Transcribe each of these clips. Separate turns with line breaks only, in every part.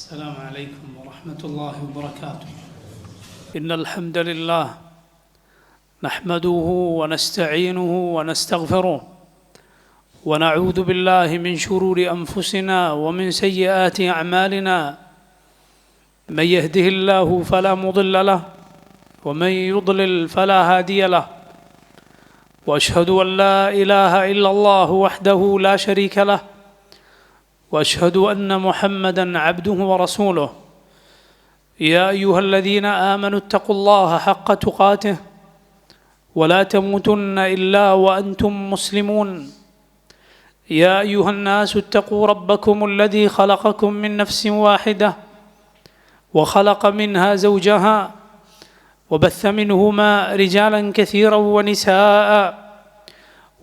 السلام عليكم ورحمة الله وبركاته. إن الحمد لله نحمده ونستعينه ونستغفره ونعوذ بالله من شرور أنفسنا ومن سيئات أعمالنا. من يهده الله فلا مضل له ومن يضلل فلا هادي له. وأشهد أن لا إله إلا الله وحده لا شريك له وأشهد أن محمدًا عبده ورسوله. يا أيها الذين آمنوا اتقوا الله حق تقاته ولا تموتن إلا وأنتم مسلمون. يا أيها الناس اتقوا ربكم الذي خلقكم من نفس واحدة وخلق منها زوجها وبث منهما رجالا كثيرا ونساء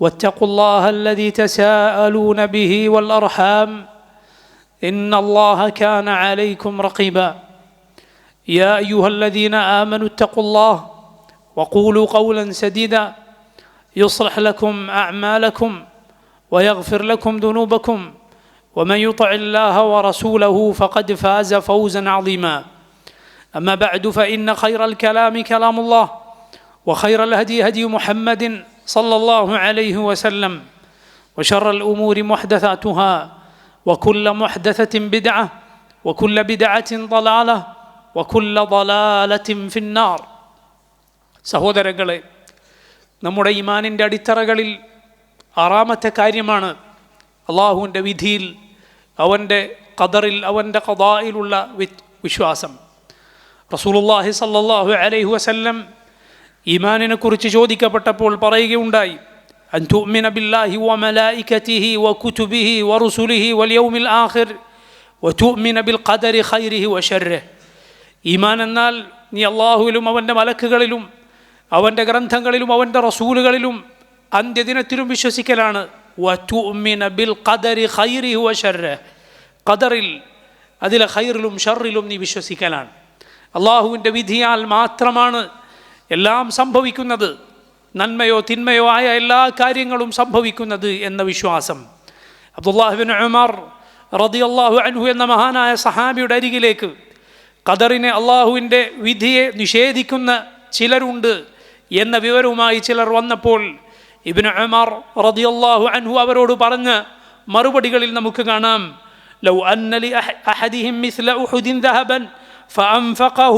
واتقوا الله الذي تساءلون به والأرحام إن الله كان عليكم رقيبا. يا أيها الذين آمنوا اتقوا الله وقولوا قولا سديدا يصلح لكم أعمالكم ويغفر لكم ذنوبكم ومن يطع الله ورسوله فقد فاز فوزا عظيما. أما بعد فإن خير الكلام كلام الله وخير الهدي هدي محمد صلى الله عليه وسلم وشر الأمور محدثاتها وكل محدثة بدعة وكل بدعة ضلالة وكل ضلالة في النار. സഹോദരങ്ങളെ, നമ്മുടെ ഈമാനിൻ്റെ അടിത്തറകളിൽ ആറാമത്തെ കാര്യമാണ് അള്ളാഹുവിൻ്റെ വിധിയിൽ, അവൻ്റെ ഖദറിൽ, അവൻ്റെ ഖദായിലുള്ള വിശ്വാസം. റസൂലുള്ളാഹി സ്വല്ലല്ലാഹു അലൈഹി വസല്ലം ഈമാനിനെ കുറിച്ച് ചോദിക്കപ്പെട്ടപ്പോൾ പറയുകയുണ്ടായി, അൻ തുഅ്മിന ബില്ലാഹി വമലായികതിഹി വകുതുബിഹി വറുസുലിഹി വൽയൗമിൽ ആഖിർ വതുഅ്മിന ബിൽ ഖദരി ഖൈരിഹി വശർരിഹി. ഈമാൻ എന്നാൽ നീ അള്ളാഹുവിലും അവൻ്റെ മലക്കുകളിലും അവൻ്റെ ഗ്രന്ഥങ്ങളിലും അവൻ്റെ റസൂലുകളിലും അന്ത്യദിനത്തിലും വിശ്വസിക്കലാണ്. വതുഅ്മിന ബിൽ ഖദരി ഖൈരിഹി വശർരിഹി, ഖദറിൽ, അതിലെ ഖൈറിലും ഷർറിലും നീ വിശ്വസിക്കലാണ്. അള്ളാഹുവിൻ്റെ വിധിയാൽ മാത്രമാണ് എല്ലാം സംഭവിക്കുന്നത്, നന്മയോ തിന്മയോ ആയ എല്ലാ കാര്യങ്ങളും സംഭവിക്കുന്നത് എന്ന വിശ്വാസം. അബ്ദുല്ലാഹ് ഇബ്നു ഉമർ റളിയല്ലാഹു അൻഹു എന്ന മഹാനായ സഹാബിയുടെ അരികിലേക്ക് ഖദറിനെ, അള്ളാഹുവിൻ്റെ വിധിയെ നിഷേധിക്കുന്ന ചിലരുണ്ട് എന്ന വിവരവുമായി ചിലർ വന്നപ്പോൾ ഇബ്നു ഉമർ റളിയല്ലാഹു അൻഹു അവരോട് പറഞ്ഞ മറുപടികളിൽ നമുക്ക് കാണാം, ലൗ അന്ന ലി അഹദിഹിം മിസ്ല ഉഹുദിൻ ദഹബൻ فأنفقه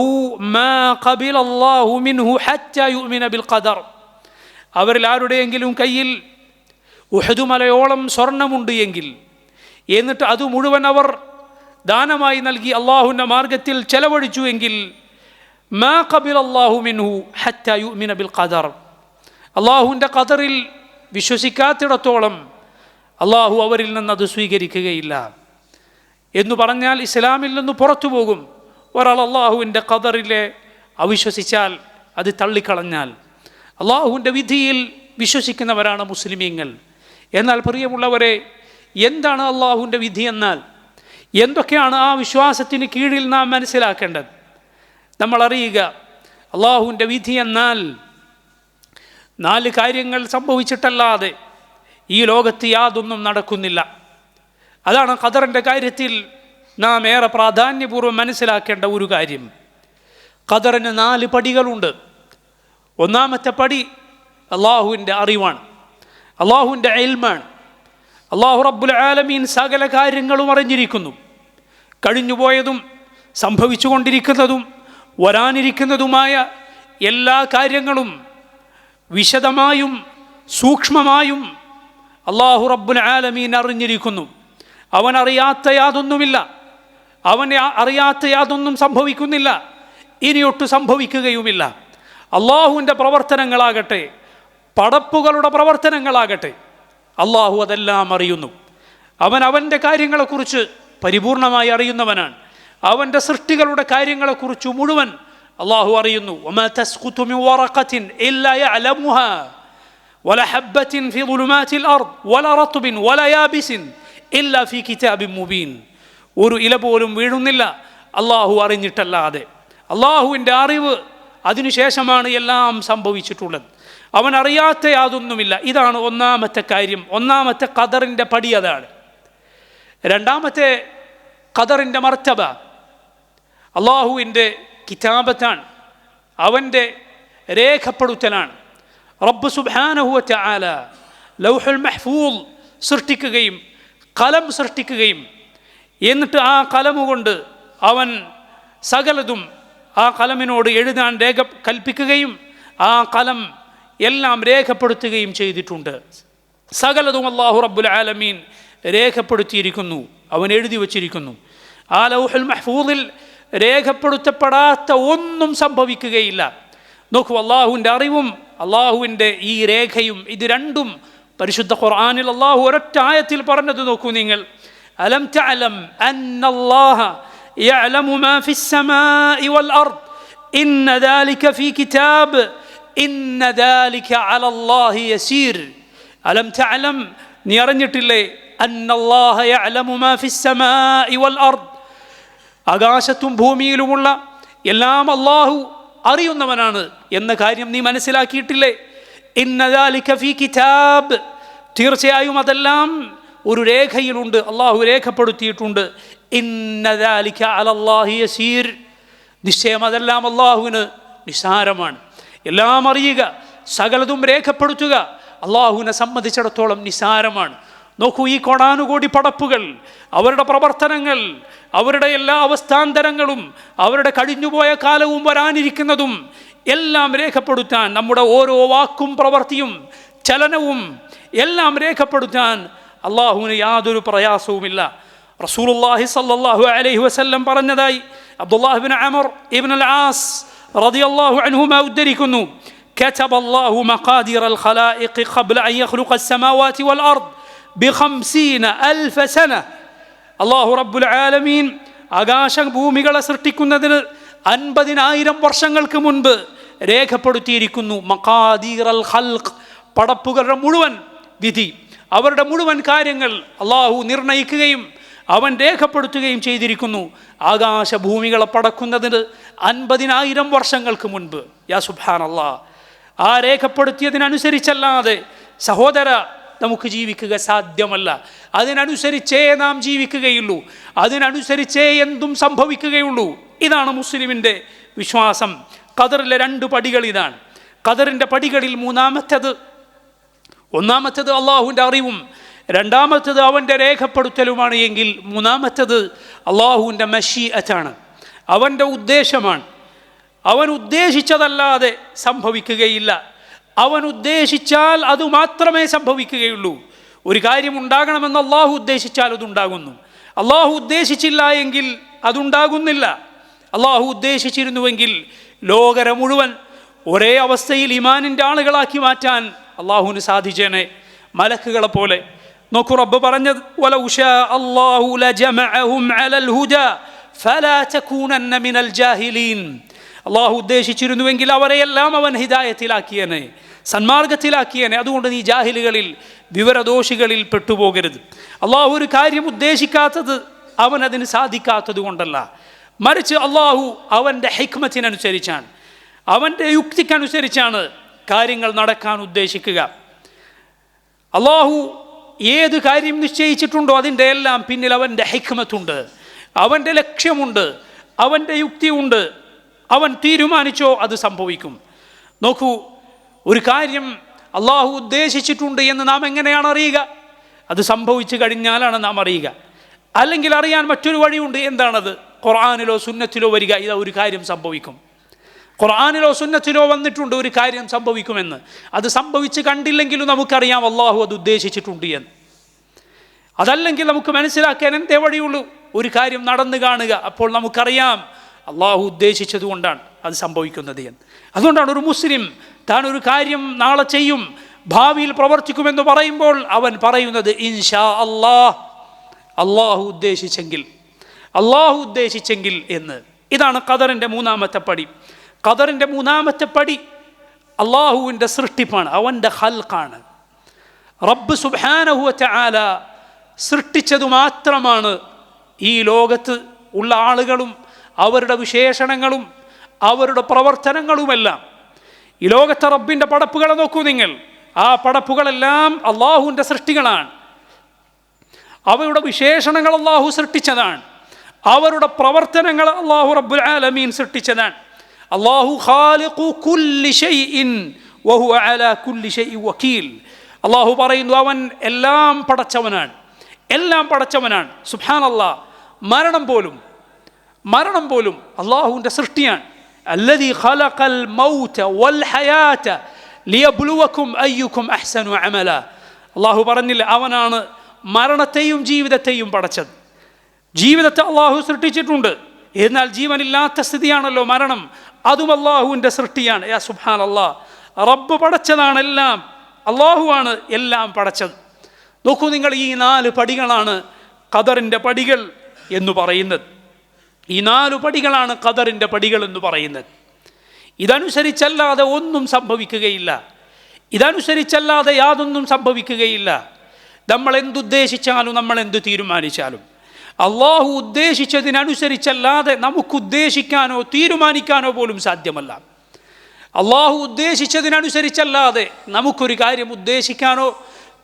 ما قبل الله منه حتى يؤمن بالقدر. അവരിൽ ആരുടെയെങ്കിലും കയ്യിൽ ഉഹദ് മലയോളം സ്വർണ്ണമുണ്ട് എങ്കിൽ, എന്നിട്ട് അത് മുഴുവൻ അവർ ദാനമായി നൽകി അള്ളാഹുവിൻ്റെ മാർഗത്തിൽ ചെലവഴിച്ചു എങ്കിൽ, മാ ഖബില അല്ലാഹു മിൻഹു ഹത്താ യുഅ്മിന ബിൽ ഖദർ, അള്ളാഹുവിൻ്റെ ഖദറിൽ വിശ്വസിക്കാത്തിടത്തോളം അള്ളാഹു അവരിൽ നിന്ന് അത് സ്വീകരിക്കുകയില്ല എന്ന് പറഞ്ഞാൽ ഇസ്ലാമിൽ നിന്ന് പുറത്തു പോകും. ഒരാൾ അള്ളാഹുവിൻ്റെ ഖദറിലെ അവിശ്വസിച്ചാൽ, അത് തള്ളിക്കളഞ്ഞാൽ, അള്ളാഹുവിൻ്റെ വിധിയിൽ വിശ്വസിക്കുന്നവരാണ് മുസ്ലിമീങ്ങൾ. എന്നാൽ പ്രിയമുള്ളവരെ, എന്താണ് അള്ളാഹുവിൻ്റെ വിധി എന്നാൽ? എന്തൊക്കെയാണ് ആ വിശ്വാസത്തിന് കീഴിൽ നാം മനസ്സിലാക്കേണ്ടത്? നമ്മൾ അറിയുക, അള്ളാഹുവിൻ്റെ വിധി എന്നാൽ 4 കാര്യങ്ങൾ സംഭവിച്ചിട്ടല്ലാതെ ഈ ലോകത്ത് യാതൊന്നും നടക്കുന്നില്ല. അതാണ് ഖദറിൻ്റെ കാര്യത്തിൽ നാം ഏറെ പ്രാധാന്യപൂർവ്വം മനസ്സിലാക്കേണ്ട ഒരു കാര്യം. ഖദറിന് 4 പടികളുണ്ട്. ഒന്നാമത്തെ പടി അള്ളാഹുവിൻ്റെ അറിവാണ്, അള്ളാഹുവിൻ്റെ ഇൽമാണ്. അള്ളാഹു റബ്ബുൽ ആലമീൻ സകല കാര്യങ്ങളും അറിഞ്ഞിരിക്കുന്നു. കഴിഞ്ഞുപോയതും സംഭവിച്ചു കൊണ്ടിരിക്കുന്നതും വരാനിരിക്കുന്നതുമായ എല്ലാ കാര്യങ്ങളും വിശദമായും സൂക്ഷ്മമായും അള്ളാഹു റബ്ബുൽ ആലമീൻ അറിഞ്ഞിരിക്കുന്നു. അവനറിയാത്ത യാതൊന്നുമില്ല, അവനെ അറിയാത്ത യാതൊന്നും സംഭവിക്കുന്നില്ല, ഇനിയൊട്ട് സംഭവിക്കുകയുമില്ല. അള്ളാഹുവിൻ്റെ പ്രവർത്തനങ്ങളാകട്ടെ, പടപ്പുകളുടെ പ്രവർത്തനങ്ങളാകട്ടെ, അള്ളാഹു അതെല്ലാം അറിയുന്നു. അവൻ്റെ കാര്യങ്ങളെക്കുറിച്ച് പരിപൂർണമായി അറിയുന്നവനാണ്. അവൻ്റെ സൃഷ്ടികളുടെ കാര്യങ്ങളെക്കുറിച്ച് മുഴുവൻ അള്ളാഹു അറിയുന്നു. വമാ തസ്ഖുതു മിൻ വറഖത്തിൻ ഇല്ലാ യഅലമുഹാ വലാ ഹബ്ബത്തിൻ ഫീ ദുലുമാതിൽ അർദ് വലാ റത്ബിൻ വലാ യാബിസിൻ ഇല്ലാ ഫീ കിതാബിൻ മുബീൻ. ഒരു ഇല പോലും വീഴുന്നില്ല അള്ളാഹു അറിഞ്ഞിട്ടല്ലാതെ. അള്ളാഹുവിൻ്റെ അറിവ്, അതിനുശേഷമാണ് എല്ലാം സംഭവിച്ചിട്ടുള്ളത്. അവൻ അറിയാത്ത യാതൊന്നുമില്ല. ഇതാണ് ഒന്നാമത്തെ കാര്യം, ഒന്നാമത്തെ ഖദറിൻ്റെ പടി അതാണ്. രണ്ടാമത്തെ ഖദറിൻ്റെ മർത്തബ, അള്ളാഹുവിൻ്റെ കിതാബത്താണ്, അവൻ്റെ രേഖപ്പെടുത്തലാണ്. റബ്ബ് സുബ്ഹാനഹു വ തആല ലൗഹുൽ മഹ്ഫൂൽ സൃഷ്ടിക്കുകയും കലം സൃഷ്ടിക്കുകയും എന്നിട്ട് ആ കലമുകൊണ്ട് അവൻ സകലതും ആ കലമിനോട് എഴുതാൻ കൽപ്പിക്കുകയും ആ കലം എല്ലാം രേഖപ്പെടുത്തുകയും ചെയ്തിട്ടുണ്ട്. സകലതും അല്ലാഹു റബ്ബുൽ ആലമീൻ രേഖപ്പെടുത്തിയിരിക്കുന്നു, അവൻ എഴുതി വച്ചിരിക്കുന്നു. ആ ലൗഹുൽ മഹ്ഫൂദിൽ രേഖപ്പെടുത്തപ്പെടാത്ത ഒന്നും സംഭവിക്കുകയില്ല. നോക്കൂ, അള്ളാഹുവിൻ്റെ അറിവും അള്ളാഹുവിൻ്റെ ഈ രേഖയും ഇത് രണ്ടും പരിശുദ്ധ ഖുർആനിൽ അള്ളാഹു ഒരൊറ്റ ആയത്തിൽ പറഞ്ഞത് നോക്കൂ നിങ്ങൾ. അലം തഅലം അന്നല്ലാഹ യഅലമു മാ ഫിസ് സമാഇ വൽ അർദ് ഇന്ന ദാലിക ഫീ കിതാബ് ഇന്ന ദാലിക അലല്ലാഹി യസീർ. അലം തഅലം, നീ അറിഞ്ഞിട്ടില്ലേ? അന്നല്ലാഹ യഅലമു മാ ഫിസ് സമാഇ വൽ അർദ്, ആകാശത്തും ഭൂമിയിലുമുള്ള എല്ലാം അള്ളാഹു അറിയുന്നവനാണ് എന്ന കാര്യം നീ മനസ്സിലാക്കിയിട്ടില്ലേ? ഇന്ന ദാലിക ഫീ കിതാബ്, തീർച്ചയായും അതെല്ലാം ഒരു രേഖയിലുണ്ട്, അള്ളാഹു രേഖപ്പെടുത്തിയിട്ടുണ്ട്. ഇന്ന ദാലിക അലല്ലാഹി യസീർ, നിശ്ചയം അതെല്ലാം അള്ളാഹുവിന് നിസ്സാരമാണ്. എല്ലാം അറിയുക, സകലതും രേഖപ്പെടുത്തുക അള്ളാഹുവിനെ സംബന്ധിച്ചിടത്തോളം നിസ്സാരമാണ്. നോക്കൂ, ഈ കോടാനുകോടി പടപ്പുകൾ, അവരുടെ പ്രവർത്തനങ്ങൾ, അവരുടെ എല്ലാ അവസ്ഥാന്തരങ്ങളും, അവരുടെ കഴിഞ്ഞുപോയ കാലവും വരാനിരിക്കുന്നതും എല്ലാം രേഖപ്പെടുത്താൻ, നമ്മുടെ ഓരോ വാക്കും പ്രവൃത്തിയും ചലനവും എല്ലാം രേഖപ്പെടുത്താൻ അള്ളാഹുവിന് യാതൊരു പ്രയാസവുമില്ല. റസൂലുള്ളാഹി സ്വല്ലല്ലാഹു അലൈഹി വസല്ലം പറഞ്ഞതായി അബ്ദുല്ലാഹ് ഇബ്നു അമർ ഇബ്നു അൽ ആസ് റളിയല്ലാഹു അൻഹുമാ ഉദ്ധരിക്കുന്നു, كتب الله مقادير الخلائق قبل أن يخلق السماوات والأرض ب50,000 سنة. അള്ളാഹു റബ്ബുൽ ആലമീൻ ആകാശ ഭൂമികളെ സൃഷ്ടിക്കുന്നതിന് 50,000 വർഷങ്ങൾക്ക് മുൻപ് രേഖപ്പെടുത്തിയിരിക്കുന്നു. മഖാദീർ അൽ ഖൽഖ്, പടപ്പുകളുടെ മുഴുവൻ വിധി, അവരുടെ മുഴുവൻ കാര്യങ്ങൾ അള്ളാഹു നിർണയിക്കുകയും അവൻ രേഖപ്പെടുത്തുകയും ചെയ്തിരിക്കുന്നു. ആകാശഭൂമികളെ പടക്കുന്നതിന് 50,000 വർഷങ്ങൾക്ക് മുൻപ്. യാ സുബ്ഹാനല്ലാഹ്, ആ രേഖപ്പെടുത്തിയതിനനുസരിച്ചല്ലാതെ സഹോദര നമുക്ക് ജീവിക്കുക സാധ്യമല്ല. അതിനനുസരിച്ചേ നാം ജീവിക്കുകയുള്ളൂ, അതിനനുസരിച്ചേ എന്തും സംഭവിക്കുകയുള്ളൂ. ഇതാണ് മുസ്ലിമിൻ്റെ വിശ്വാസം. ഖദറിലെ 2 പടികൾ ഇതാണ്. ഖദറിൻ്റെ പടികളിൽ ഒന്നാമത്തേത് അള്ളാഹുവിൻ്റെ അറിവും, രണ്ടാമത്തേത് അവൻ്റെ രേഖപ്പെടുത്തലുമാണ് എങ്കിൽ മൂന്നാമത്തേത് അള്ളാഹുവിൻ്റെ മശീഅത്താണ്, അവൻ്റെ ഉദ്ദേശമാണ്. അവൻ ഉദ്ദേശിച്ചതല്ലാതെ സംഭവിക്കുകയില്ല. അവൻ ഉദ്ദേശിച്ചാൽ അത് മാത്രമേ സംഭവിക്കുകയുള്ളൂ. ഒരു കാര്യം ഉണ്ടാകണമെന്ന് അള്ളാഹു ഉദ്ദേശിച്ചാൽ അതുണ്ടാകുന്നു. അള്ളാഹു ഉദ്ദേശിച്ചില്ല എങ്കിൽ അതുണ്ടാകുന്നില്ല. അള്ളാഹു ഉദ്ദേശിച്ചിരുന്നുവെങ്കിൽ ലോകരെ മുഴുവൻ ഒരേ അവസ്ഥയിൽ ഈമാനിൻ്റെ ആളുകളാക്കി മാറ്റാൻ അള്ളാഹുവിന് സാധിച്ചേനെ, മലക്കുകളെ പോലെ. നോക്കൂ, റബ്ബ് പറഞ്ഞത് വലൗ ശാ അല്ലാഹു ലജമഅഹും അലൽ ഹുദാ ഫലാ തകൂനന്ന മിനൽ ജാഹിലീൻ. അള്ളാഹു ഉദ്ദേശിച്ചിരുന്നുവെങ്കിൽ അവരെയെല്ലാം അവൻ ഹിദായത്തിലാക്കിയേനെ, സന്മാർഗത്തിലാക്കിയേനെ. അതുകൊണ്ട് നീ ജാഹിലുകളിൽ, വിവരദോഷികളിൽ പെട്ടുപോകരുത്. അള്ളാഹു ഒരു കാര്യം ഉദ്ദേശിക്കാത്തത് അവൻ അതിന് സാധിക്കാത്തത് കൊണ്ടല്ല, മറിച്ച് അള്ളാഹു അവൻ്റെ ഹിക്മത്തിനനുസരിച്ചാണ്, അവൻ്റെ യുക്തിക്കനുസരിച്ചാണ് കാര്യങ്ങൾ നടക്കാൻ ഉദ്ദേശിക്കുക. അള്ളാഹു ഏത് കാര്യം നിശ്ചയിച്ചിട്ടുണ്ടോ അതിൻ്റെ എല്ലാം പിന്നിൽ അവൻ്റെ ഹിക്മത്തുണ്ട്, അവൻ്റെ ലക്ഷ്യമുണ്ട്, അവൻ്റെ യുക്തിയുണ്ട്. അവൻ തീരുമാനിച്ചോ അത് സംഭവിക്കും. നോക്കൂ, ഒരു കാര്യം അള്ളാഹു ഉദ്ദേശിച്ചിട്ടുണ്ട് എന്ന് നാം എങ്ങനെയാണ് അറിയുക? അത് സംഭവിച്ചു കഴിഞ്ഞാലാണ് നാം അറിയുക. അല്ലെങ്കിൽ അറിയാൻ മറ്റൊരു വഴിയുണ്ട്. എന്താണത്? ഖുർആനിലോ സുന്നത്തിലോ വരിക, ഇതാ ഒരു കാര്യം സംഭവിക്കും. ഖുർആനിലോ സുന്നത്തിലോ വന്നിട്ടുണ്ട് ഒരു കാര്യം സംഭവിക്കുമെന്ന്. അത് സംഭവിച്ച് കണ്ടില്ലെങ്കിലും നമുക്കറിയാം അള്ളാഹു അത് ഉദ്ദേശിച്ചിട്ടുണ്ട് എന്ന്. അതല്ലെങ്കിൽ നമുക്ക് മനസ്സിലാക്കാൻ എന്തേ വഴിയുള്ളൂ? ഒരു കാര്യം നടന്നു കാണുക, അപ്പോൾ നമുക്കറിയാം അള്ളാഹു ഉദ്ദേശിച്ചത് കൊണ്ടാണ് അത് സംഭവിക്കുന്നത് എന്ന്. അതുകൊണ്ടാണ് ഒരു മുസ്ലിം താൻ ഒരു കാര്യം നാളെ ചെയ്യും, ഭാവിയിൽ പ്രവർത്തിക്കുമെന്ന് പറയുമ്പോൾ അവൻ പറയുന്നത് ഇൻഷാ അല്ലാഹ്, അള്ളാഹു ഉദ്ദേശിച്ചെങ്കിൽ എന്ന്. ഇതാണ് ഖദറിൻ്റെ മൂന്നാമത്തെ പടി. ഖദറിൻ്റെ മൂന്നാമത്തെ പടി അള്ളാഹുവിൻ്റെ സൃഷ്ടിപ്പാണ്, അവൻ്റെ ഖൽഖാണ്. റബ്ബ് സുബ്ഹാനഹു വ തആല സൃഷ്ടിച്ചതു മാത്രമാണ് ഈ ലോകത്ത് ഉള്ള ആളുകളും അവരുടെ വിശേഷണങ്ങളും അവരുടെ പ്രവർത്തനങ്ങളുമെല്ലാം. ഈ ലോകത്തെ റബ്ബിൻ്റെ പടപ്പുകളെ നോക്കൂ നിങ്ങൾ. ആ പടപ്പുകളെല്ലാം അള്ളാഹുവിൻ്റെ സൃഷ്ടികളാണ്. അവയുടെ വിശേഷണങ്ങൾ അള്ളാഹു സൃഷ്ടിച്ചതാണ്. അവരുടെ പ്രവർത്തനങ്ങൾ അല്ലാഹു റബ്ബുൽ ആലമീൻ സൃഷ്ടിച്ചതാണ്. അല്ലാഹു ഖാലിഖു കുല്ലി ഷൈഇൻ വഹുവ അലാ കുല്ലി ഷൈഇൻ വകീൽ. അല്ലാഹു പറയുന്നു അവൻ എല്ലാം പടച്ചവനാണ്, എല്ലാം പടച്ചവനാണ്. സുബ്ഹാനല്ലാഹ്, മരണം പോലും അല്ലാഹുവിൻ്റെ സൃഷ്ടിയാണ്. അല്ലദീ ഖലഖൽ മൗത വൽ ഹയാത ലിയബ്ലുവകും അയ്യുകും അഹ്സനു അമല. അല്ലാഹു പറഞ്ഞില്ല, അവനാണ് മരണത്തെയും ജീവിതത്തെയും പടച്ചത്. ജീവിതത്തെ അല്ലാഹു സൃഷ്ടിച്ചിട്ടുണ്ട്, എന്നാൽ ജീവനില്ലാത്ത സ്ഥിതിയാണല്ലോ മരണം, അതും അല്ലാഹുവിൻ്റെ സൃഷ്ടിയാണ്. യാ സുബ്ഹാനല്ലാഹ്, റബ്ബ് പടച്ചതാണ് എല്ലാം, അല്ലാഹുവാണ് എല്ലാം പടച്ചത്. നോക്കൂ നിങ്ങൾ, ഈ 4 പടികളാണ് ഖദറിൻ്റെ പടികൾ എന്ന് പറയുന്നത്. ഈ 4 പടികളാണ് ഖദറിൻ്റെ പടികൾ എന്ന് പറയുന്നത്. ഇതനുസരിച്ചല്ലാതെ ഒന്നും സംഭവിക്കുകയില്ല, ഇതനുസരിച്ചല്ലാതെ യാതൊന്നും സംഭവിക്കുകയില്ല. നമ്മൾ എന്തുദ്ദേശിച്ചാലും നമ്മൾ എന്തു തീരുമാനിച്ചാലും അള്ളാഹു ഉദ്ദേശിച്ചതിനനുസരിച്ചല്ലാതെ നമുക്ക് ഉദ്ദേശിക്കാനോ തീരുമാനിക്കാനോ പോലും സാധ്യമല്ല. അള്ളാഹു ഉദ്ദേശിച്ചതിനനുസരിച്ചല്ലാതെ നമുക്കൊരു കാര്യം ഉദ്ദേശിക്കാനോ